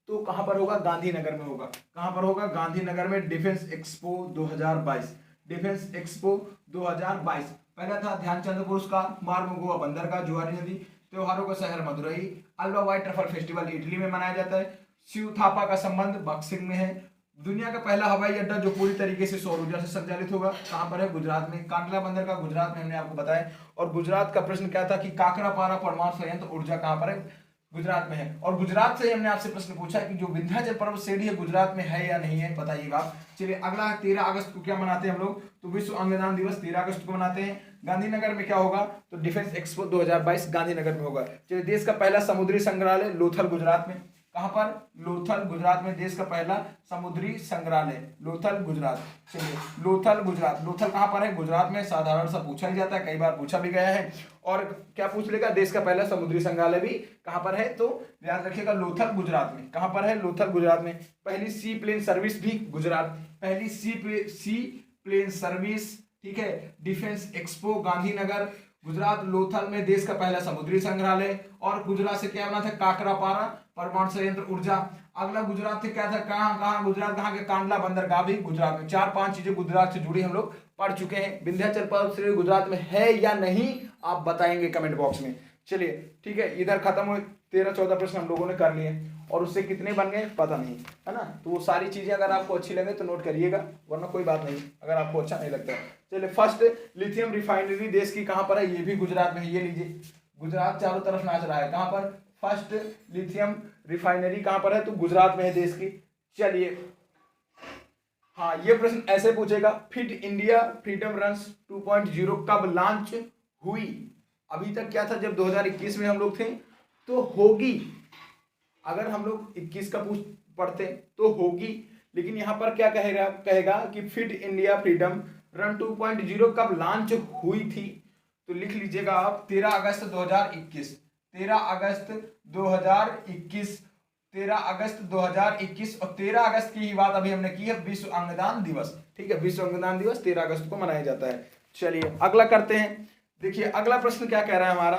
तो कहाँ पर होगा? गांधीनगर में होगा। कहाँ पर होगा? गांधीनगर में डिफेंस एक्सपो 2022। Defence expo 2022। पहला था ध्यानचंद पुरस्कार, मारमुगोआ बंदरगाह, जुआरी नदी, त्योहारों का शहर Madurai, alba white truffle festival Italy में मनाया जाता है, शिव थापा का संबंध बॉक्सिंग में है, दुनिया का पहला हवाई अड्डा जो पूरी तरीके से सौर ऊर्जा से संचालित होगा, कहां पर है? गुजरात में। कांडला बंदरगाह गुजरात में, हमने आपको बताया। और गुजरात का प्रश्न क्या था कि काकरापारा परमाणु संयंत्र ऊर्जा कहां पर है? गुजरात में है। और गुजरात से हमने आपसे प्रश्न पूछा कि जो विंध्याचल पर्वत श्रेणी है गुजरात में है या नहीं है, बताइएगा आप। चलिए अगला 13 अगस्त को क्या मनाते हैं हम लोग? तो विश्व अंगदान दिवस 13 अगस्त को मनाते हैं। गांधीनगर में क्या होगा? तो डिफेंस एक्सपो 2022 गांधीनगर में होगा। चलिए, देश का पहला समुद्री संग्रहालय लोथल गुजरात में। कहां पर? लोथल गुजरात में देश का पहला समुद्री संग्रहालय, लोथल गुजरात। चलिए, लोथल गुजरात, लोथल कहां पर है? गुजरात में। साधारण सा पूछा ही जाता है, कई बार पूछा भी गया है। और क्या पूछ लेगा? देश का पहला समुद्री संग्रहालय भी कहां पर है? तो याद रखिएगा लोथल गुजरात में। कहां पर है? लोथल गुजरात में। पहली सी प्लेन सर्विस भी गुजरात, पहली सी प्लेन सर्विस, ठीक है। डिफेंस एक्सपो गांधीनगर गुजरात, लोथल में देश का पहला समुद्री संग्रहालय। और गुजरात से क्या बना था? काकरापारा परमाणु संयंत्र ऊर्जा। अगला गुजरात से क्या था? कहां गुजरात कहां के? कांडला बंदरगाह भी गुजरात में। 4-5 चीजें गुजरात से जुड़ी हम लोग पढ़ चुके हैं। विंध्याचल पर्वत श्रेणी गुजरात में है या नहीं, आप बताएंगे कमेंट बॉक्स में। चलिए ठीक है, इधर खत्म हुए 13-14 प्रश्न हम लोगों ने कर लिए, और उससे कितने बन गए पता नहीं, है ना। तो वो सारी चीजें अगर आपको अच्छी लगे तो नोट करिएगा, वरना कोई बात नहीं अगर आपको अच्छा नहीं लगता है। चलिए, फर्स्ट लिथियम रिफाइनरी देश की कहां पर है? ये भी गुजरात में है। ये लीजिए, गुजरात चारों तरफ नाच रहा है। कहां पर? फर्स्ट लिथियम रिफाइनरी कहां पर है? तो गुजरात में है देश की। चलिए हाँ, ये प्रश्न ऐसे पूछेगा, फिट इंडिया फ्रीडम रन्स 2.0 कब लॉन्च हुई? अभी तक क्या था, जब 2021 में हम लोग थे तो होगी, अगर हम लोग 21 का पढ़ते तो होगी, लेकिन यहाँ पर क्या कहेगा कहेगा कि फिट इंडिया फ्रीडम रन 2.0 कब लॉन्च हुई थी? तो लिख लीजिएगा आप 13 अगस्त 2021, 13 अगस्त 2021, 13 अगस्त 2021। और 13 अगस्त की ही बात अभी हमने की है, विश्व अंगदान दिवस, ठीक है, विश्व अंगदान दिवस 13 अगस्त को मनाया जाता है। चलिए अगला करते हैं। देखिए अगला प्रश्न क्या कह रहा है हमारा,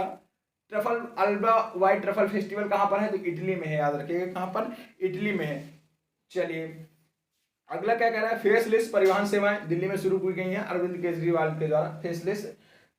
truffle alba white truffle festival कहां पर है? तो इटली में है, याद रखिएगा कहां पर, इटली में है। चलिए अगला क्या कह रहा है, फेसलेस परिवहन सेवाएं दिल्ली में शुरू की गई हैं अरविंद केजरीवाल के द्वारा, फेसलेस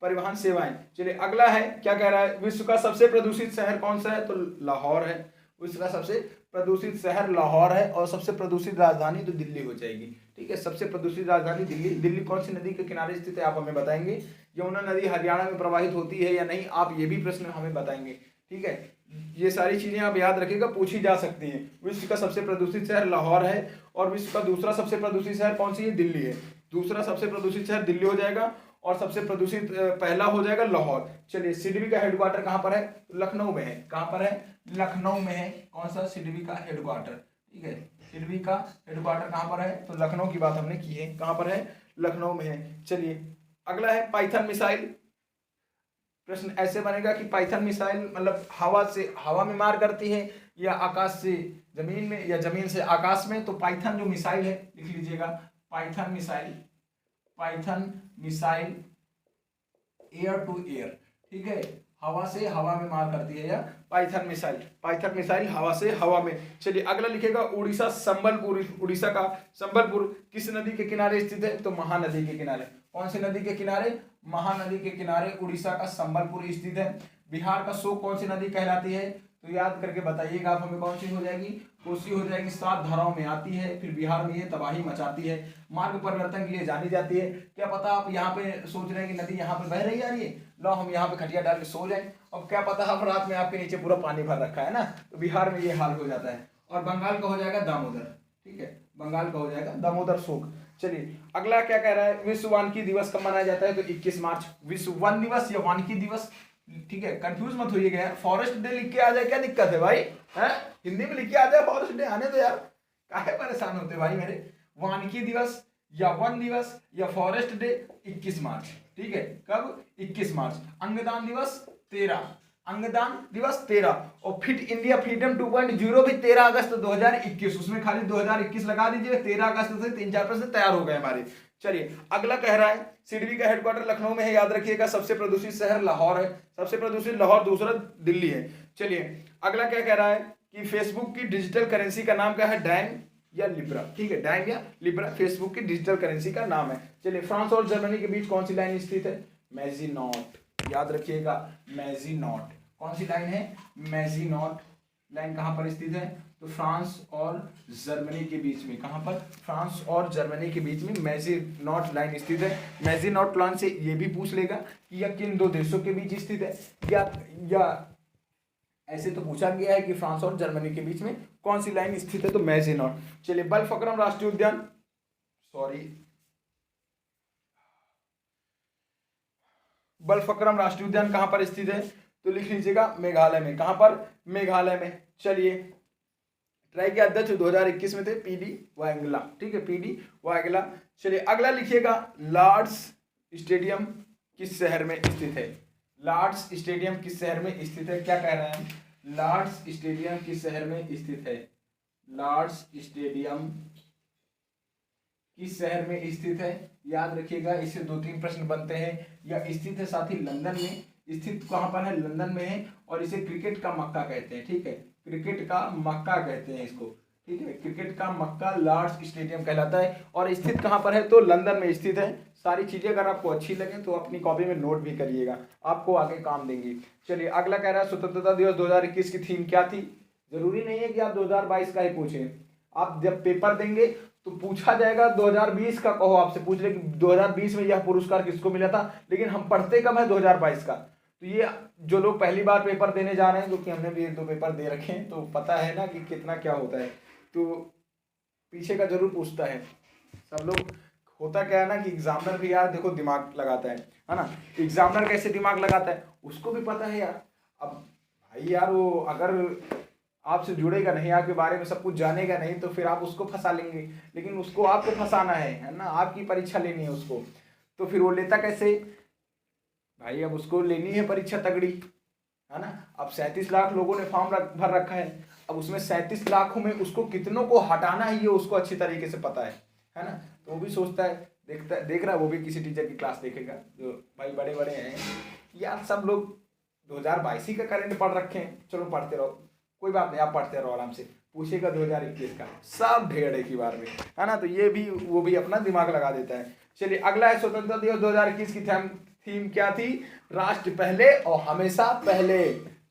परिवहन सेवाएं। चलिए अगला है, क्या कह रहा है, विश्व का सबसे प्रदूषित शहर कौन सा है? तो लाहौर है, विश्व का सबसे प्रदूषित शहर लाहौर है, और सबसे प्रदूषित राजधानी तो दिल्ली हो जाएगी, ठीक है, सबसे प्रदूषित राजधानी दिल्ली। दिल्ली कौन सी नदी के किनारे स्थित है, आप हमें बताएंगे। यमुना नदी हरियाणा में प्रवाहित होती है या नहीं, आप ये भी प्रश्न हमें बताएंगे, ठीक है। ये सारी चीजें आप याद रखिएगा, पूछी जा सकती हैं। विश्व का सबसे प्रदूषित शहर लाहौर है, और विश्व का दूसरा सबसे प्रदूषित शहर कौन सी है? दिल्ली है। दूसरा सबसे प्रदूषित शहर दिल्ली हो जाएगा, और सबसे प्रदूषित पहला हो जाएगा लाहौर। चलिए सिडबी का हेडक्वार्टर कहां पर है? लखनऊ में है। कहां पर है? लखनऊ में है। कौन सा? सिडबी का हेडक्वार्टर, ठीक है, सिडबी का हेडक्वार्टर कहां पर है? तो लखनऊ की बात हमने की है, कहां पर है? लखनऊ में है। चलिए अगला है पाइथन मिसाइल। प्रश्न ऐसे बनेगा कि पाइथन मिसाइल मतलब हवा से, हवा में मार करती है, या आकाश से जमीन में, या जमीन से आकाश में। तो पाइथन जो मिसाइल है, लिख लीजिएगा Python missile, Python missile air to air, ठीक है, हवा से हवा में मार करती है, या पाइथन मिसाइल, पाइथन मिसाइल हवा से हवा में। चलिए अगला लिखेगा उड़ीसा संबलपुर, उड़ीसा का संबलपुर किस नदी के किनारे स्थित है? तो महानदी के किनारे। कौन सी नदी के किनारे? महानदी के किनारे उड़ीसा का संबलपुर स्थित है। बिहार का शोक कौन सी नदी कहलाती है? तो याद करके बताइएगा आप हमें, कौन सी हो जाएगी? कोसी हो जाएगी, 7 धाराओं में आती है, फिर बिहार में ये तबाही मचाती है, मार्ग परिवर्तन के लिए जानी जाती है। क्या पता आप यहाँ पे सोच रहे हैं कि नदी यहाँ पे बह रही आ रही है, लो हम यहाँ पे खटिया डाल के सो जाए, अब क्या पता हम रात में आपके नीचे पूरा पानी भर रखा है ना, तो बिहार में ये हाल हो जाता है। और बंगाल का हो जाएगा दामोदर, ठीक है, बंगाल का हो जाएगा दामोदर शोक। चलिए अगला क्या कह रहा है, विश्व वानिकी दिवस कब मनाया जाता है? तो 21 मार्च। विश्व वन दिवस या वानिकी दिवस, ठीक है, कंफ्यूज मत होइएगा यार, फॉरेस्ट डे लिख के आ जाए, क्या दिक्कत है भाई, है हिंदी में लिख के आ जाए फॉरेस्ट डे, आने दो यार, काहे परेशान होते भाई मेरे। वानिकी दिवस या वन दिवस या फॉरेस्ट डे 21 मार्च, ठीक है, कब? 21 मार्च। अंगदान दिवस 13, अंगदान दिवस 13, और फिट इंडिया फ्रीडम 2.0 भी 13 अगस्त 2021, उसमें खाली 2021 लगा दीजिए, 13 अगस्त से 3-4 प्रश्न तैयार हो गए हमारे। चलिए अगला कह रहा है, सिडबी का हेडक्वार्टर लखनऊ में है, याद रखिएगा, सबसे प्रदूषित शहर लाहौर है, सबसे प्रदूषित लाहौर, दूसरा दिल्ली है। चलिए अगला क्या कह रहा है कि फेसबुक की डिजिटल करेंसी का नाम क्या है? डाइम या लिब्रा, ठीक है, डाइम या लिब्रा फेसबुक की डिजिटल करेंसी का नाम है। चलिए फ्रांस और जर्मनी के बीच कौन सी लाइन स्थित है? मेजिनॉट, याद रखिएगा मेजिनॉट। कौन सी लाइन है? मेजिनॉट लाइन कहां पर स्थित है? तो फ्रांस और जर्मनी के बीच में। कहां पर? फ्रांस और जर्मनी के बीच में मेजिनॉट लाइन स्थित है। मेजिनॉट लाइन से ये भी पूछ लेगा कि यह किन दो देशों के बीच स्थित है, या ऐसे तो पूछा गया है कि फ्रांस और जर्मनी के बीच में कौन सी लाइन स्थित है, तो मेजिनॉट। चलिए बलफक्रम राष्ट्रीय उद्यान, बलफक्रम राष्ट्रीय उद्यान कहां पर स्थित है? तो लिख लीजिएगा मेघालय में। कहां पर? मेघालय में। चलिए ट्राई के अध्यक्ष 2021 में थे पीडी वांगला, ठीक है, पीडी वांगला। चलिए अगला लिखिएगा, लॉर्ड्स स्टेडियम किस शहर में स्थित है? लॉर्ड्स स्टेडियम किस शहर में स्थित है? क्या कह रहे हैं? लॉर्ड्स स्टेडियम किस शहर में स्थित है? लॉर्ड्स स्टेडियम किस शहर में स्थित है? याद रखिएगा, इससे 2-3 प्रश्न बनते हैं। या स्थित है साथी लंदन में, स्थित कहां पर है? लंदन में है, और इसे क्रिकेट का मक्का कहते हैं, ठीक है, क्रिकेट का मक्का कहते हैं इसको, ठीक है, क्रिकेट का मक्का लॉर्ड्स स्टेडियम कहलाता है। और स्थित कहां पर है? तो लंदन में स्थित है। सारी चीजें अगर आपको अच्छी लगे तो अपनी कॉपी में नोट भी करिएगा, आपको आगे काम देंगी। चलिए अगला कह रहा है, स्वतंत्रता दिवस 2021 की थीम क्या थी? जरूरी नहीं है कि आप 2022 का ही पूछें, आप जब पेपर देंगे तो पूछा जाएगा 2020 का, कहो आपसे पूछ रहे कि 2020 में यह पुरस्कार किसको मिला था, लेकिन हम पढ़ते कब है? 2022 का। तो ये जो लोग पहली बार पेपर देने जा रहे हैं, क्योंकि हमने भी 1-2 पेपर दे रखे हैं, तो पता है ना कि कितना क्या होता है, तो पीछे का जरूर पूछता है। सब लोग, होता क्या है ना कि एग्जामिनर भी यार देखो दिमाग लगाता है ना। एग्जामिनर कैसे दिमाग लगाता है उसको भी पता है यार। अब भाई यार वो अगर आपसे जुड़ेगा नहीं, आपके बारे में सब कुछ जानेगा नहीं, तो फिर आप उसको फंसा लेंगे। लेकिन उसको आपको फंसाना है ना, आपकी परीक्षा लेनी है उसको, तो फिर वो लेता कैसे भाई। अब उसको लेनी है परीक्षा तगड़ी, है ना। अब 37 लाख लोगों ने फॉर्म भर रखा है। अब उसमें 37 लाखों में उसको कितनों को हटाना है ये उसको अच्छी तरीके से पता है ना। तो वो भी सोचता है, देख रहा है, वो भी किसी टीचर की क्लास देखेगा जो भाई बड़े बड़े हैं यार। सब लोग 2022 ही का करंट पढ़ रखे हैं, चलो पढ़ते रहो, कोई बात नहीं, आप पढ़ते रहो आराम से। पूछेगा 2021 का, सब ढेर एक ही बार में, है ना। तो ये भी वो भी अपना दिमाग लगा देता है। चलिए अगला है स्वतंत्रता दिवस 2021 की थीम क्या थी? राष्ट्र पहले और हमेशा पहले।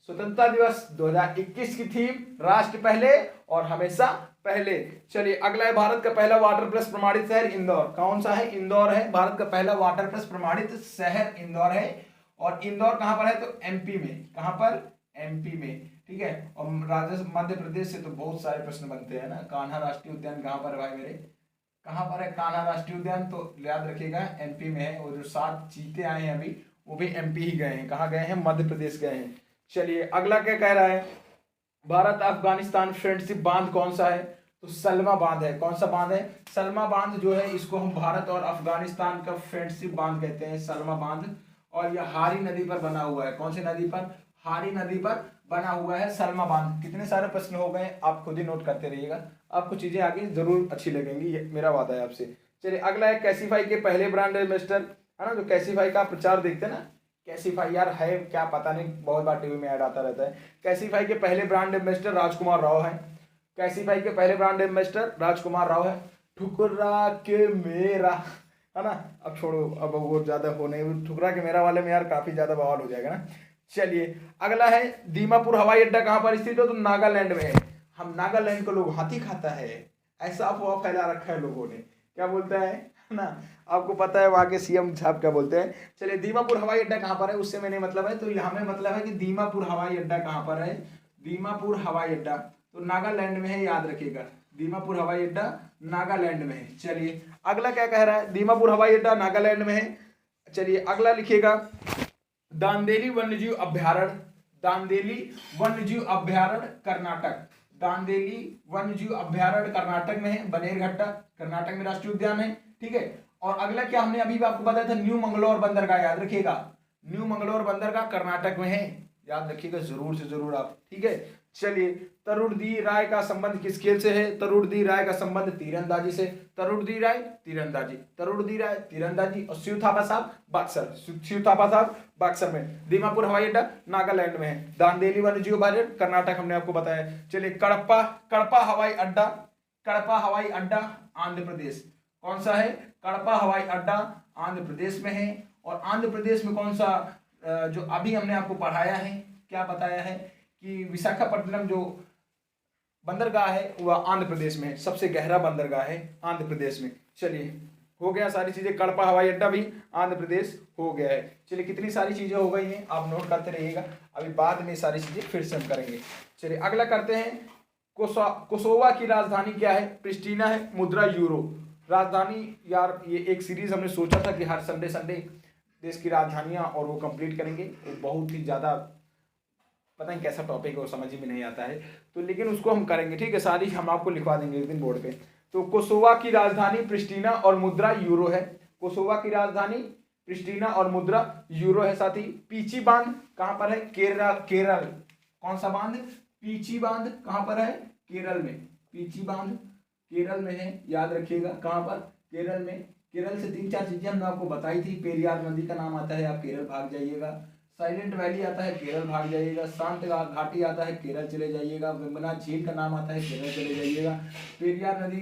स्वतंत्रता दिवस 2021 की थीम राष्ट्र पहले और हमेशा पहले। चलिए अगला है भारत का पहला वाटर प्लस प्रमाणित शहर इंदौर। कौन सा है? इंदौर है। भारत का पहला वाटर प्लस प्रमाणित शहर इंदौर है। और इंदौर कहां पर है? तो एमपी में। कहां पर? एमपी में, ठीक है। और राजस्थान मध्य प्रदेश से तो बहुत सारे प्रश्न बनते हैं ना। कान्हा राष्ट्रीय उद्यान कहां पर है भाई मेरे? कहां पर है कान्हा राष्ट्रीय उद्यान? तो याद रखिएगा एमपी में है। और जो 7 चीते आए हैं अभी वो भी एमपी ही गए हैं। कहाँ गए हैं? मध्य प्रदेश गए हैं। चलिए अगला क्या कह रहा है? भारत अफगानिस्तान फ्रेंडशिप बांध कौन सा है? तो सलमा बांध है। कौन सा बांध है? सलमा बांध जो है इसको हम भारत और अफगानिस्तान का फ्रेंडशिप बांध कहते हैं, सलमा बांध। और यह हारी नदी पर बना हुआ है। कौन सी नदी पर? हारी नदी पर बना हुआ है सलमा बांध। कितने सारे प्रश्न हो गए, आप खुद ही नोट करते रहिएगा, आपको चीजें आगे जरूर अच्छी लगेंगी, ये मेरा वादा है आपसे। चलिए अगला है कैसीफाई के पहले ब्रांड एम्बेसडर, है ना। जो कैसीफाई का प्रचार देखते हैं ना, कैसीफाई यार है क्या पता नहीं, बहुत बार टीवी में ऐड आता रहता है। कैसीफाई के पहले ब्रांड एम्बेसडर राजकुमार राव है। कैसीफाई के पहले ब्रांड एम्बेसडर राजकुमार राव है। ठुकरा के मेरा, है ना। अब छोड़ो, अब वो ज्यादा होने, ठुकरा के मेरा वाले में यार काफी ज्यादा बवाल हो जाएगा ना। चलिए अगला है दीमापुर हवाई अड्डा कहां पर स्थित है? तो नागालैंड में है। हम नागालैंड को लोग हाथी खाता है ऐसा अफवाह फैला रखा है लोगों ने। क्या बोलता है ना, आपको पता है वहां के सीएम साहब क्या बोलते हैं। चलिए दीमापुर हवाई अड्डा कहां पर है उससे मैंने मतलब है, तो हमें मतलब है कि दीमापुर हवाई अड्डा कहां पर है? दीमापुर हवाई अड्डा तो नागालैंड में है, याद रखिएगा। दीमापुर हवाई अड्डा नागालैंड में है। चलिए अगला क्या कह रहा है? दीमापुर हवाई अड्डा नागालैंड में है। चलिए अगला लिखिएगा दांदेली वन्यजीव अभ्यारण्य। दांदेली वन्यजीव अभ्यारण्य कर्नाटक। दांदेली वन्यजीव अभ्यारण्य कर्नाटक में है। बनेरघट्टा कर्नाटक में राष्ट्रीय उद्यान है, ठीक है। और अगला क्या हमने अभी भी आपको बताया था, न्यू मंगलोर बंदरगाह, याद रखिएगा। न्यू मंगलोर बंदरगाह कर्नाटक में है, याद रखिएगा जरूर से जरूर आप, ठीक है। चलिए तरुण राय का संबंध किस खेल से है? तरुण राय का संबंध तीरंदाजी से। तरुण राय तीरंदाजी, तरुण राय तीरंदाजी। और शिव थापा साहब बक्सर, शिव थापा साहब बक्सर में। दीमापुर हवाई अड्डा नागालैंड में है। दांदेली वन्यजीव अभयारण्य कर्नाटक हमने आपको बताया। चलिए कड़पा हवाई अड्डा, कड़पा हवाई अड्डा आंध्र प्रदेश। कौन सा है? कड़पा हवाई अड्डा आंध्र प्रदेश में है। और आंध्र प्रदेश में कौन सा, जो अभी हमने आपको पढ़ाया है, क्या बताया है कि विशाखापट्टनम जो बंदरगाह है वह आंध्र प्रदेश में है। सबसे गहरा बंदरगाह है आंध्र प्रदेश में। चलिए हो गया सारी चीजें, कड़पा हवाई अड्डा भी आंध्र प्रदेश हो गया है। चलिए कितनी सारी चीजें हो गई हैं, आप नोट करते रहिएगा, अभी बाद में सारी चीजें फिर से हम करेंगे। चलिए अगला करते हैं, कोसोवा की राजधानी क्या है? प्रिस्टीना है। मुद्रा यूरो। राजधानी यार ये एक सीरीज हमने सोचा था कि हर संडे देश की राजधानियां, और वो कंप्लीट करेंगे। वो बहुत ही ज़्यादा पता नहीं कैसा टॉपिक है, वो समझ ही में नहीं आता है, तो लेकिन उसको हम करेंगे, ठीक है। सारी हम आपको लिखवा देंगे एक दिन बोर्ड पे। तो कोसोवा की राजधानी प्रिस्टीना और मुद्रा यूरो है। कोसोवा की राजधानी प्रिस्टीना और मुद्रा यूरो है। साथ ही पीची बांध कहाँ पर है? केरल। कौन सा बांध? पीची बांध कहाँ पर है? केरल में। पीची बांध केरल में है, याद रखिएगा। कहाँ पर? केरल में। केरल से 3-4 चीजें हमने आपको बताई थी। पेरियार नदी का नाम आता है, आप केरल भाग जाइएगा। साइलेंट वैली आता है, केरल भाग जाइएगा। शांत घाटी आता है, केरल चले जाइएगा। वेम्बना झील का नाम आता है, केरल चले जाइएगा। पेरियार नदी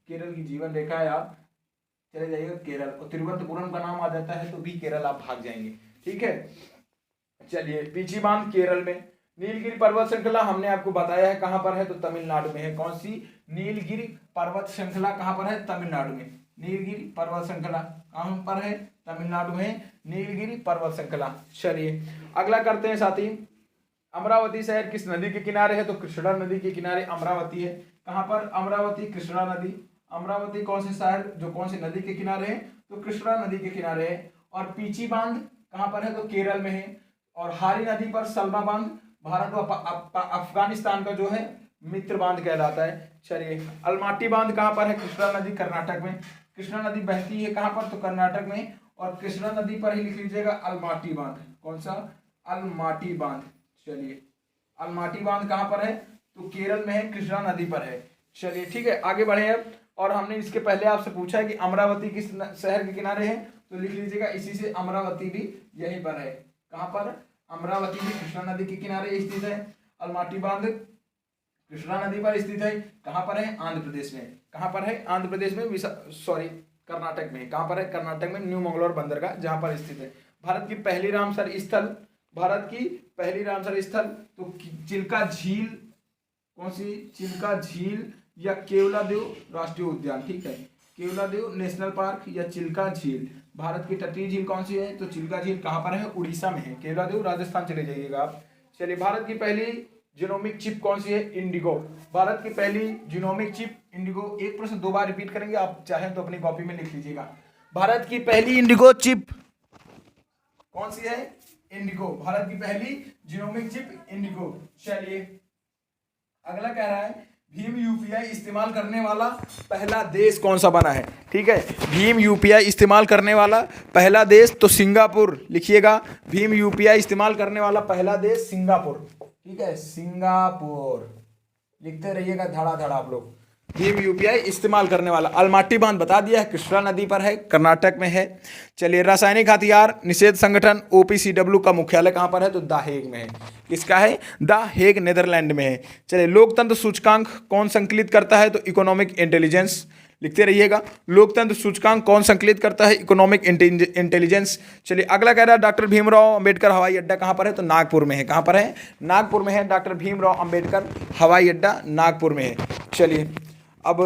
केरल की जीवन रेखा है, आप चले जाइएगा केरल। और तिरुवनंतपुरम का नाम आ जाता है तो भी केरल आप भाग जाएंगे, ठीक है। चलिए पीची बांध केरल में। नीलगिरी पर्वत श्रृंखला हमने आपको बताया है कहां पर है? तो तमिलनाडु में है। कौन सी? नीलगिरी पर्वत श्रृंखला कहां पर है? तमिलनाडु में। नीलगिरी पर्वत श्रृंखला कहां पर है? तमिलनाडु में नीलगिरी पर्वत श्रृंखला। चलिए अगला करते हैं साथी, अमरावती शहर किस नदी के किनारे है? तो कृष्णा नदी के किनारे अमरावती है। कहां पर? अमरावती कृष्णा नदी। अमरावती कौन से शहर जो कौन सी नदी के किनारे है, तो कृष्णा नदी के किनारे है। और पीची बांध कहाँ पर है, तो केरल में है। और हारी नदी पर सलमा बांध भारत व अफगानिस्तान का जो है मित्र बांध कहलाता है। चलिए, अलमाटी बांध कहाँ पर है, कृष्णा नदी कर्नाटक में। कृष्णा नदी बहती है कहाँ पर, तो कर्नाटक में। और कृष्णा नदी पर ही लिख लीजिएगा अलमाटी बांध। कौन सा, अलमाटी बांध। चलिए, अलमाटी बांध कहाँ पर है, तो केरल में है, कृष्णा नदी पर है। चलिए ठीक है, आगे बढ़े अब। और हमने इसके पहले आपसे पूछा है कि अमरावती किस शहर के किनारे है, तो लिख लीजिएगा इसी से अमरावती भी यहीं पर है। कहाँ पर, अमरावती भी कृष्णा नदी के किनारे स्थित है। अलमाटी बांध कृष्णा नदी पर स्थित है। कहाँ पर है, आंध्र प्रदेश में। कहाँ पर है, आंध्र प्रदेश में, सॉरी कर्नाटक में। कहाँ पर है, कर्नाटक में, न्यू मंगलोर बंदरगाह जहाँ पर स्थित है। भारत की पहली रामसर स्थल, भारत की पहली रामसर स्थल, तो चिल्का झील। कौन सी, चिल्का झील या केवलादेव राष्ट्रीय उद्यान। ठीक है, केवलादेव नेशनल पार्क या चिल्का झील। भारत की तटीय झील कौन सी है, तो चिल्का झील कहाँ पर है, उड़ीसा में है। केवलादेव राजस्थान चले जाइएगा आप। चलिए, भारत की पहली जीनोमिक चिप कौन सी है, इंडिगो। भारत की पहली जीनोमिक चिप इंडिगो। एक प्रश्न दो बार रिपीट करेंगे, आप चाहें तो अपनी कॉपी में लिख लीजिएगा। भारत की पहली इंडिगो चिप कौन सी है, इंडिगो। भारत की पहली जीनोमिक चिप इंडिगो। चलिए, अगला कह रहा है भीम यूपीआई इस्तेमाल करने वाला पहला देश कौन सा बना है। ठीक है, भीम यूपीआई इस्तेमाल करने वाला पहला देश, तो सिंगापुर लिखिएगा। भीम यूपीआई इस्तेमाल करने वाला पहला देश सिंगापुर। ठीक है, सिंगापुर लिखते रहिएगा धड़ा धड़ा आप लोग। भीम यूपीआई इस्तेमाल करने वाला। अलमाटी बांध बता दिया है, कृष्णा नदी पर है, कर्नाटक में है। चलिए, रासायनिक हथियार निषेध संगठन ओपीसीडब्ल्यू का मुख्यालय कहाँ पर है, तो द हेग में है। किसका है, द हेग नीदरलैंड में है। चलिए, लोकतंत्र सूचकांक कौन संकलित करता है, तो इकोनॉमिक इंटेलिजेंस लिखते रहिएगा। लोकतंत्र सूचकांक कौन संकलित करता है, इकोनॉमिक इंटेलिजेंस। चलिए, अगला कह रहा है डॉक्टर भीमराव अंबेडकर हवाई अड्डा कहाँ पर है, तो नागपुर में है। कहाँ पर है, नागपुर में है। डॉक्टर भीमराव अंबेडकर हवाई अड्डा नागपुर में है। चलिए, अब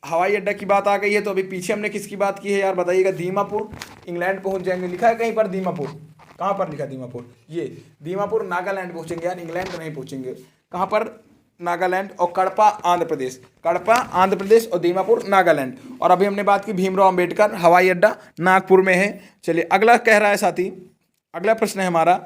हवाई अड्डा की बात आ गई है, तो अभी पीछे हमने किसकी बात की है यार, बताइएगा। दीमापुर, इंग्लैंड पहुंच जाएंगे, लिखा है कहीं पर दीमापुर। कहाँ पर लिखा दीमापुर, ये दीमापुर नागालैंड पहुंचेंगे यार, इंग्लैंड तो नहीं पहुंचेंगे। कहाँ पर, नागालैंड। और कड़पा आंध्र प्रदेश, कड़पा आंध्र प्रदेश और दीमापुर नागालैंड। और अभी हमने बात की भीमराव अंबेडकर हवाई अड्डा नागपुर में है। चलिए, अगला कह रहा है साथी, अगला प्रश्न है हमारा,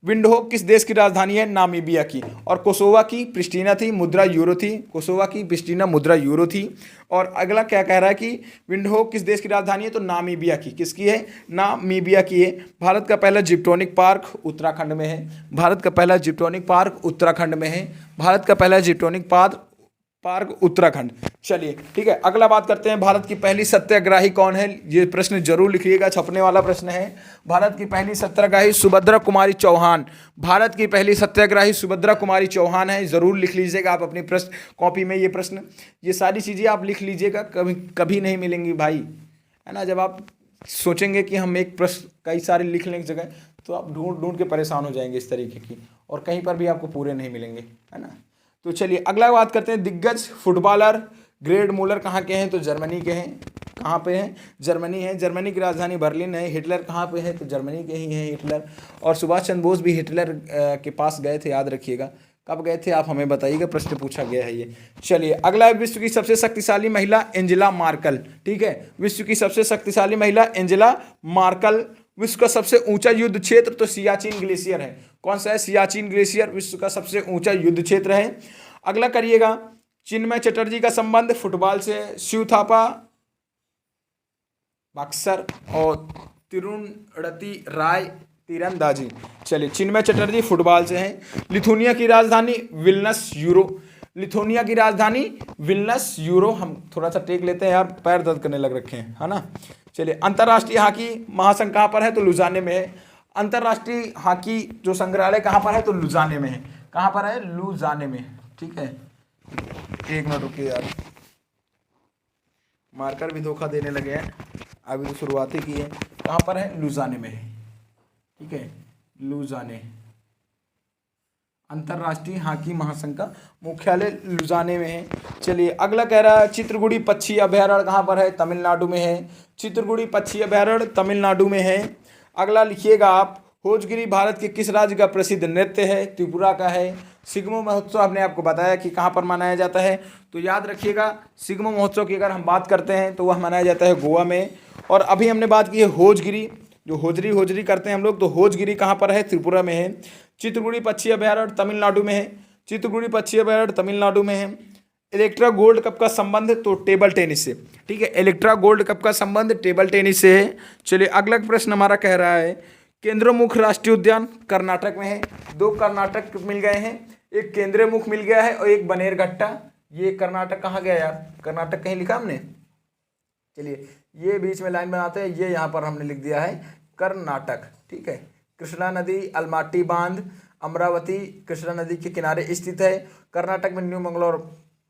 विंडहोक किस देश की राजधानी है, नामीबिया की। और कोसोवा की प्रिस्टीना थी, मुद्रा यूरो थी। कोसोवा की प्रिस्टीना मुद्रा यूरो थी। और अगला क्या कह रहा है कि विंडहोक किस देश की राजधानी है, तो नामीबिया की। किसकी है, नामीबिया की है। भारत का पहला जिप्टोनिक पार्क उत्तराखंड में है। भारत का पहला जिप्टोनिक पार्क उत्तराखंड में है। भारत का पहला जिप्टोनिक पार्क उत्तराखंड। चलिए ठीक है, अगला बात करते हैं, भारत की पहली सत्याग्रही कौन है। ये प्रश्न जरूर लिखिएगा, छपने वाला प्रश्न है। भारत की पहली सत्याग्रही सुभद्रा कुमारी चौहान। भारत की पहली सत्याग्रही सुभद्रा कुमारी चौहान है, जरूर लिख लीजिएगा आप अपनी प्रश्न कॉपी में। ये प्रश्न, ये सारी चीज़ें आप लिख लीजिएगा, कभी कभी नहीं मिलेंगी भाई, है ना। जब आप सोचेंगे कि हम एक प्रश्न कई सारे लिख लें एक जगह, तो आप ढूंढ ढूंढ के परेशान हो जाएंगे इस तरीके की, और कहीं पर भी आपको पूरे नहीं मिलेंगे, है ना। तो चलिए अगला बात करते हैं, दिग्गज फुटबॉलर ग्रेड मूलर कहाँ के हैं, तो जर्मनी के हैं। कहाँ पे हैं, जर्मनी है। जर्मनी की राजधानी बर्लिन है। हिटलर कहाँ पे है, तो जर्मनी के ही हैं हिटलर। और सुभाष चंद्र बोस भी हिटलर के पास गए थे, याद रखिएगा। कब गए थे आप हमें बताइएगा, प्रश्न पूछा गया है ये। चलिए अगला है, विश्व की सबसे शक्तिशाली महिला एंजेला मार्कल। ठीक है, विश्व की सबसे शक्तिशाली महिला एंजेला मार्कल। विश्व का सबसे ऊंचा युद्ध क्षेत्र, तो सियाचिन ग्लेशियर है। कौन सा है, सियाचिन ग्लेशियर विश्व का सबसे ऊंचा युद्ध क्षेत्र है। अगला करिएगा, चिन्मय चटर्जी का संबंध फुटबॉल से, शिव थापा बक्सर और तिरुनरती राय तीरंदाजी। चलिए, चिन्मय चटर्जी फुटबॉल से हैं। लिथुनिया की राजधानी विल्नस यूरो। लिथुनिया की राजधानी विल्नस यूरो। हम थोड़ा सा टेक लेते हैं यार, पैर दर्द करने लग रखे हैं, है ना। चलिए, अंतर्राष्ट्रीय हॉकी महासंघ कहाँ पर है, तो लुजाने में है। अंतर्राष्ट्रीय हॉकी जो संग्रहालय कहाँ पर है, तो लुजाने में है। कहाँ पर है, लुजाने में। ठीक है, एक मिनट रुकिए यार, मार्कर भी धोखा देने लगे हैं, अभी तो शुरुआत ही की है। कहाँ पर है, लुजाने में है। ठीक है, लुजाने, अंतर्राष्ट्रीय हॉकी महासंघ का मुख्यालय लुजाने में है। चलिए अगला कह रहा है, चित्रकूट पक्षी अभयारण्य कहाँ पर है, तमिलनाडु में है। चित्रकूट पक्षी अभयारण्य तमिलनाडु में है। अगला लिखिएगा आप, होजगिरी भारत के किस राज्य का प्रसिद्ध नृत्य है? त्रिपुरा का है। सिगमो महोत्सव हमने आपको बताया कि कहाँ पर मनाया जाता है, तो याद रखिएगा सिगमो महोत्सव की अगर हम बात करते हैं तो वह मनाया जाता है गोवा में। और अभी हमने बात की है होजगिरी, जो होजरी करते हैं हम लोग, तो होजगिरी कहाँ पर है? त्रिपुरा में है। चित्रकूट पक्षी अभयारण्य तमिलनाडु में है। चित्रकूट पक्षी अभयारण्य तमिलनाडु में है। इलेक्ट्रा गोल्ड कप का संबंध तो टेबल टेनिस से, ठीक है, इलेक्ट्रा गोल्ड कप का संबंध टेबल टेनिस से है। चलिए अगला प्रश्न हमारा कह रहा है केंद्रमुख राष्ट्रीय उद्यान कर्नाटक में है। 2 कर्नाटक मिल गए हैं, एक केंद्रमुख मिल गया है और एक बनेरघट्टा। ये कर्नाटक कहाँ गया यार? कर्नाटक कहीं लिखा हमने? चलिए ये बीच में लाइन बनाते हैं, ये यहाँ पर हमने लिख दिया है कर्नाटक, ठीक है। कृष्णा नदी, अलमाटी बांध, अमरावती कृष्णा नदी के किनारे स्थित है। कर्नाटक में न्यू मंगलोर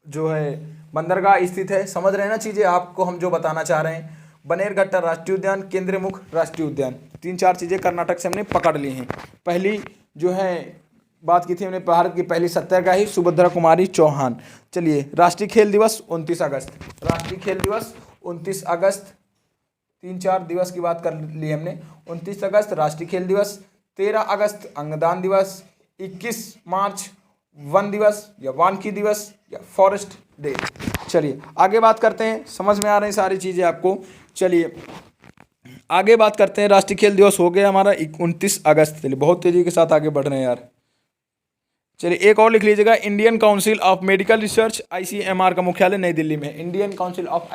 जो है बंदरगाह स्थित है। समझ रहे हैं ना चीज़ें आपको हम जो बताना चाह रहे हैं। बनेरघट्टा राष्ट्रीय उद्यान, केंद्रमुख राष्ट्रीय उद्यान, 3-4 चीज़ें कर्नाटक से हमने पकड़ ली हैं। पहली जो है बात की थी हमने भारत की पहली सत्याग्रही सुभद्रा कुमारी चौहान। चलिए राष्ट्रीय खेल दिवस 29 अगस्त, राष्ट्रीय खेल दिवस 29 अगस्त, 3-4 दिवस की बात कर ली हमने। 29 अगस्त राष्ट्रीय खेल दिवस, 13 अगस्त अंगदान दिवस, 21 मार्च वन दिवस या वानकी दिवस या फॉरेस्ट डे। चलिए आगे बात करते हैं, समझ में आ रही सारी चीज़ें आपको। चलिए आगे बात करते हैं। राष्ट्रीय खेल दिवस हो गया हमारा 29 अगस्त। चलिए बहुत तेजी के साथ आगे बढ़ रहे हैं यार। चलिए एक और लिख लीजिएगा, Indian council of medical research ICMR का मुख्यालय नई दिल्ली में है। इंडियन काउंसिल ऑफ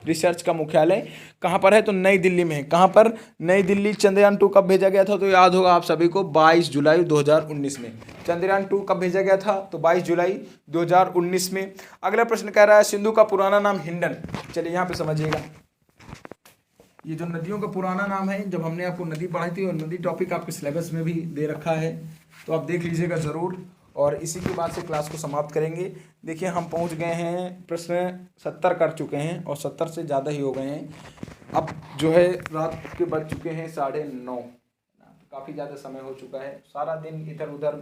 रिसर्च का मुख्यालय कहाँ पर है? तो नई दिल्ली में है। कहाँ पर? नई दिल्ली। चंद्रयान 2 कब भेजा गया था? तो याद होगा आप सभी को 22 जुलाई 2019 में। चंद्रयान 2 कब भेजा गया था? तो 22 जुलाई 2019 में। अगला प्रश्न कह रहा है सिंधु का पुराना नाम हिंडन। चलिए यहाँ पे समझिएगा, ये जो नदियों का पुराना नाम है, जब हमने आपको नदी पढ़ाई थी और नदी टॉपिक आपके सिलेबस में भी दे रखा है, तो आप देख लीजिएगा ज़रूर। और इसी के बाद से क्लास को समाप्त करेंगे। देखिए हम पहुंच गए हैं, प्रश्न 70 कर चुके हैं और 70 से ज़्यादा ही हो गए हैं। अब जो है रात के बज चुके हैं 9:30, काफ़ी ज़्यादा समय हो चुका है। सारा दिन इधर उधर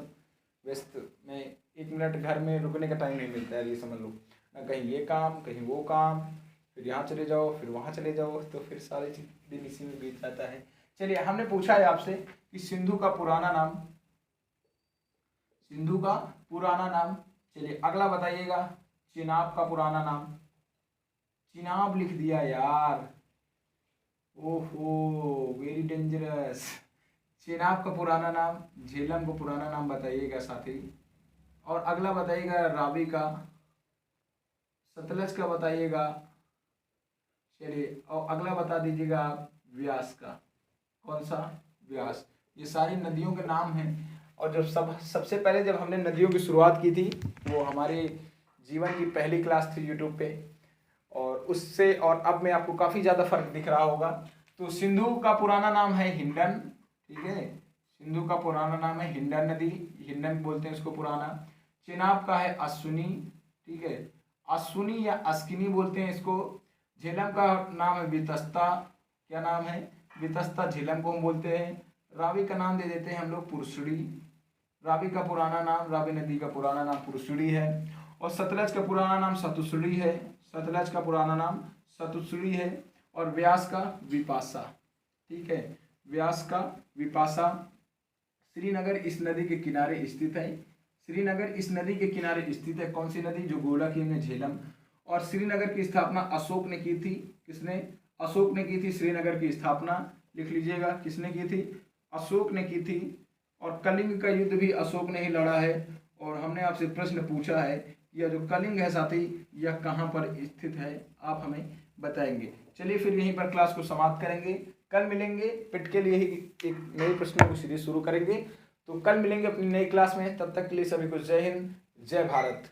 व्यस्त में 1 मिनट घर में रुकने का टाइम नहीं मिलता है, ये समझ लो ना, कहीं ये काम कहीं वो काम, फिर यहाँ चले जाओ फिर वहाँ चले जाओ, तो फिर सारे दिन इसी में बीत जाता है। चलिए हमने पूछा है आपसे कि सिंधु का पुराना नाम, सिंधु का पुराना नाम। चलिए अगला बताइएगा, चिनाब का पुराना नाम। चिनाब लिख दिया यार, ओहो वेरी डेंजरस। चिनाब का पुराना नाम, झेलम का पुराना नाम बताइएगा साथी। और अगला बताइएगा रावी का, सतलज का बताइएगा। चलिए और अगला बता दीजिएगा आप व्यास का। कौन सा? व्यास। ये सारी नदियों के नाम हैं। और जब सबसे पहले जब हमने नदियों की शुरुआत की थी, वो हमारे जीवन की पहली क्लास थी यूट्यूब पे, और उससे और अब में आपको काफ़ी ज़्यादा फर्क दिख रहा होगा। तो सिंधु का पुराना नाम है हिंडन, ठीक है, सिंधु का पुराना नाम है हिंडन नदी, हिंडन बोलते हैं इसको पुराना। चिनाब का है अश्विनी, ठीक है, अश्विनी या अस्किनी बोलते हैं इसको। झेलम का नाम है वितस्ता, क्या नाम है? वितस्ता, झेलम को हम बोलते हैं। रावी का नाम दे देते हैं हम लोग पुरुषड़ी। रावी का पुराना नाम, रावी नदी का पुराना नाम पुरुषड़ी है। और सतलज का पुराना नाम सतुसड़ी है, सतलज का पुराना नाम सतुसड़ी है। और व्यास का विपाशा, ठीक है, व्यास का विपाशा। श्रीनगर इस नदी के किनारे स्थित है, श्रीनगर इस नदी के किनारे स्थित है। कौन सी नदी? जो गोला की हमने, झेलम। और श्रीनगर की स्थापना अशोक ने की थी। किसने? अशोक ने की थी श्रीनगर की स्थापना, लिख लीजिएगा। किसने की थी? अशोक ने की थी। और कलिंग का युद्ध भी अशोक ने ही लड़ा है। और हमने आपसे प्रश्न पूछा है, यह जो कलिंग है साथी, यह कहाँ पर स्थित है? आप हमें बताएंगे। चलिए फिर यहीं पर क्लास को समाप्त करेंगे। कल मिलेंगे, पिट के लिए ही एक नई प्रश्नों की सीरीज शुरू करेंगे। तो कल मिलेंगे अपनी नई क्लास में। तब तक के लिए सभी को जय हिंद, जय भारत।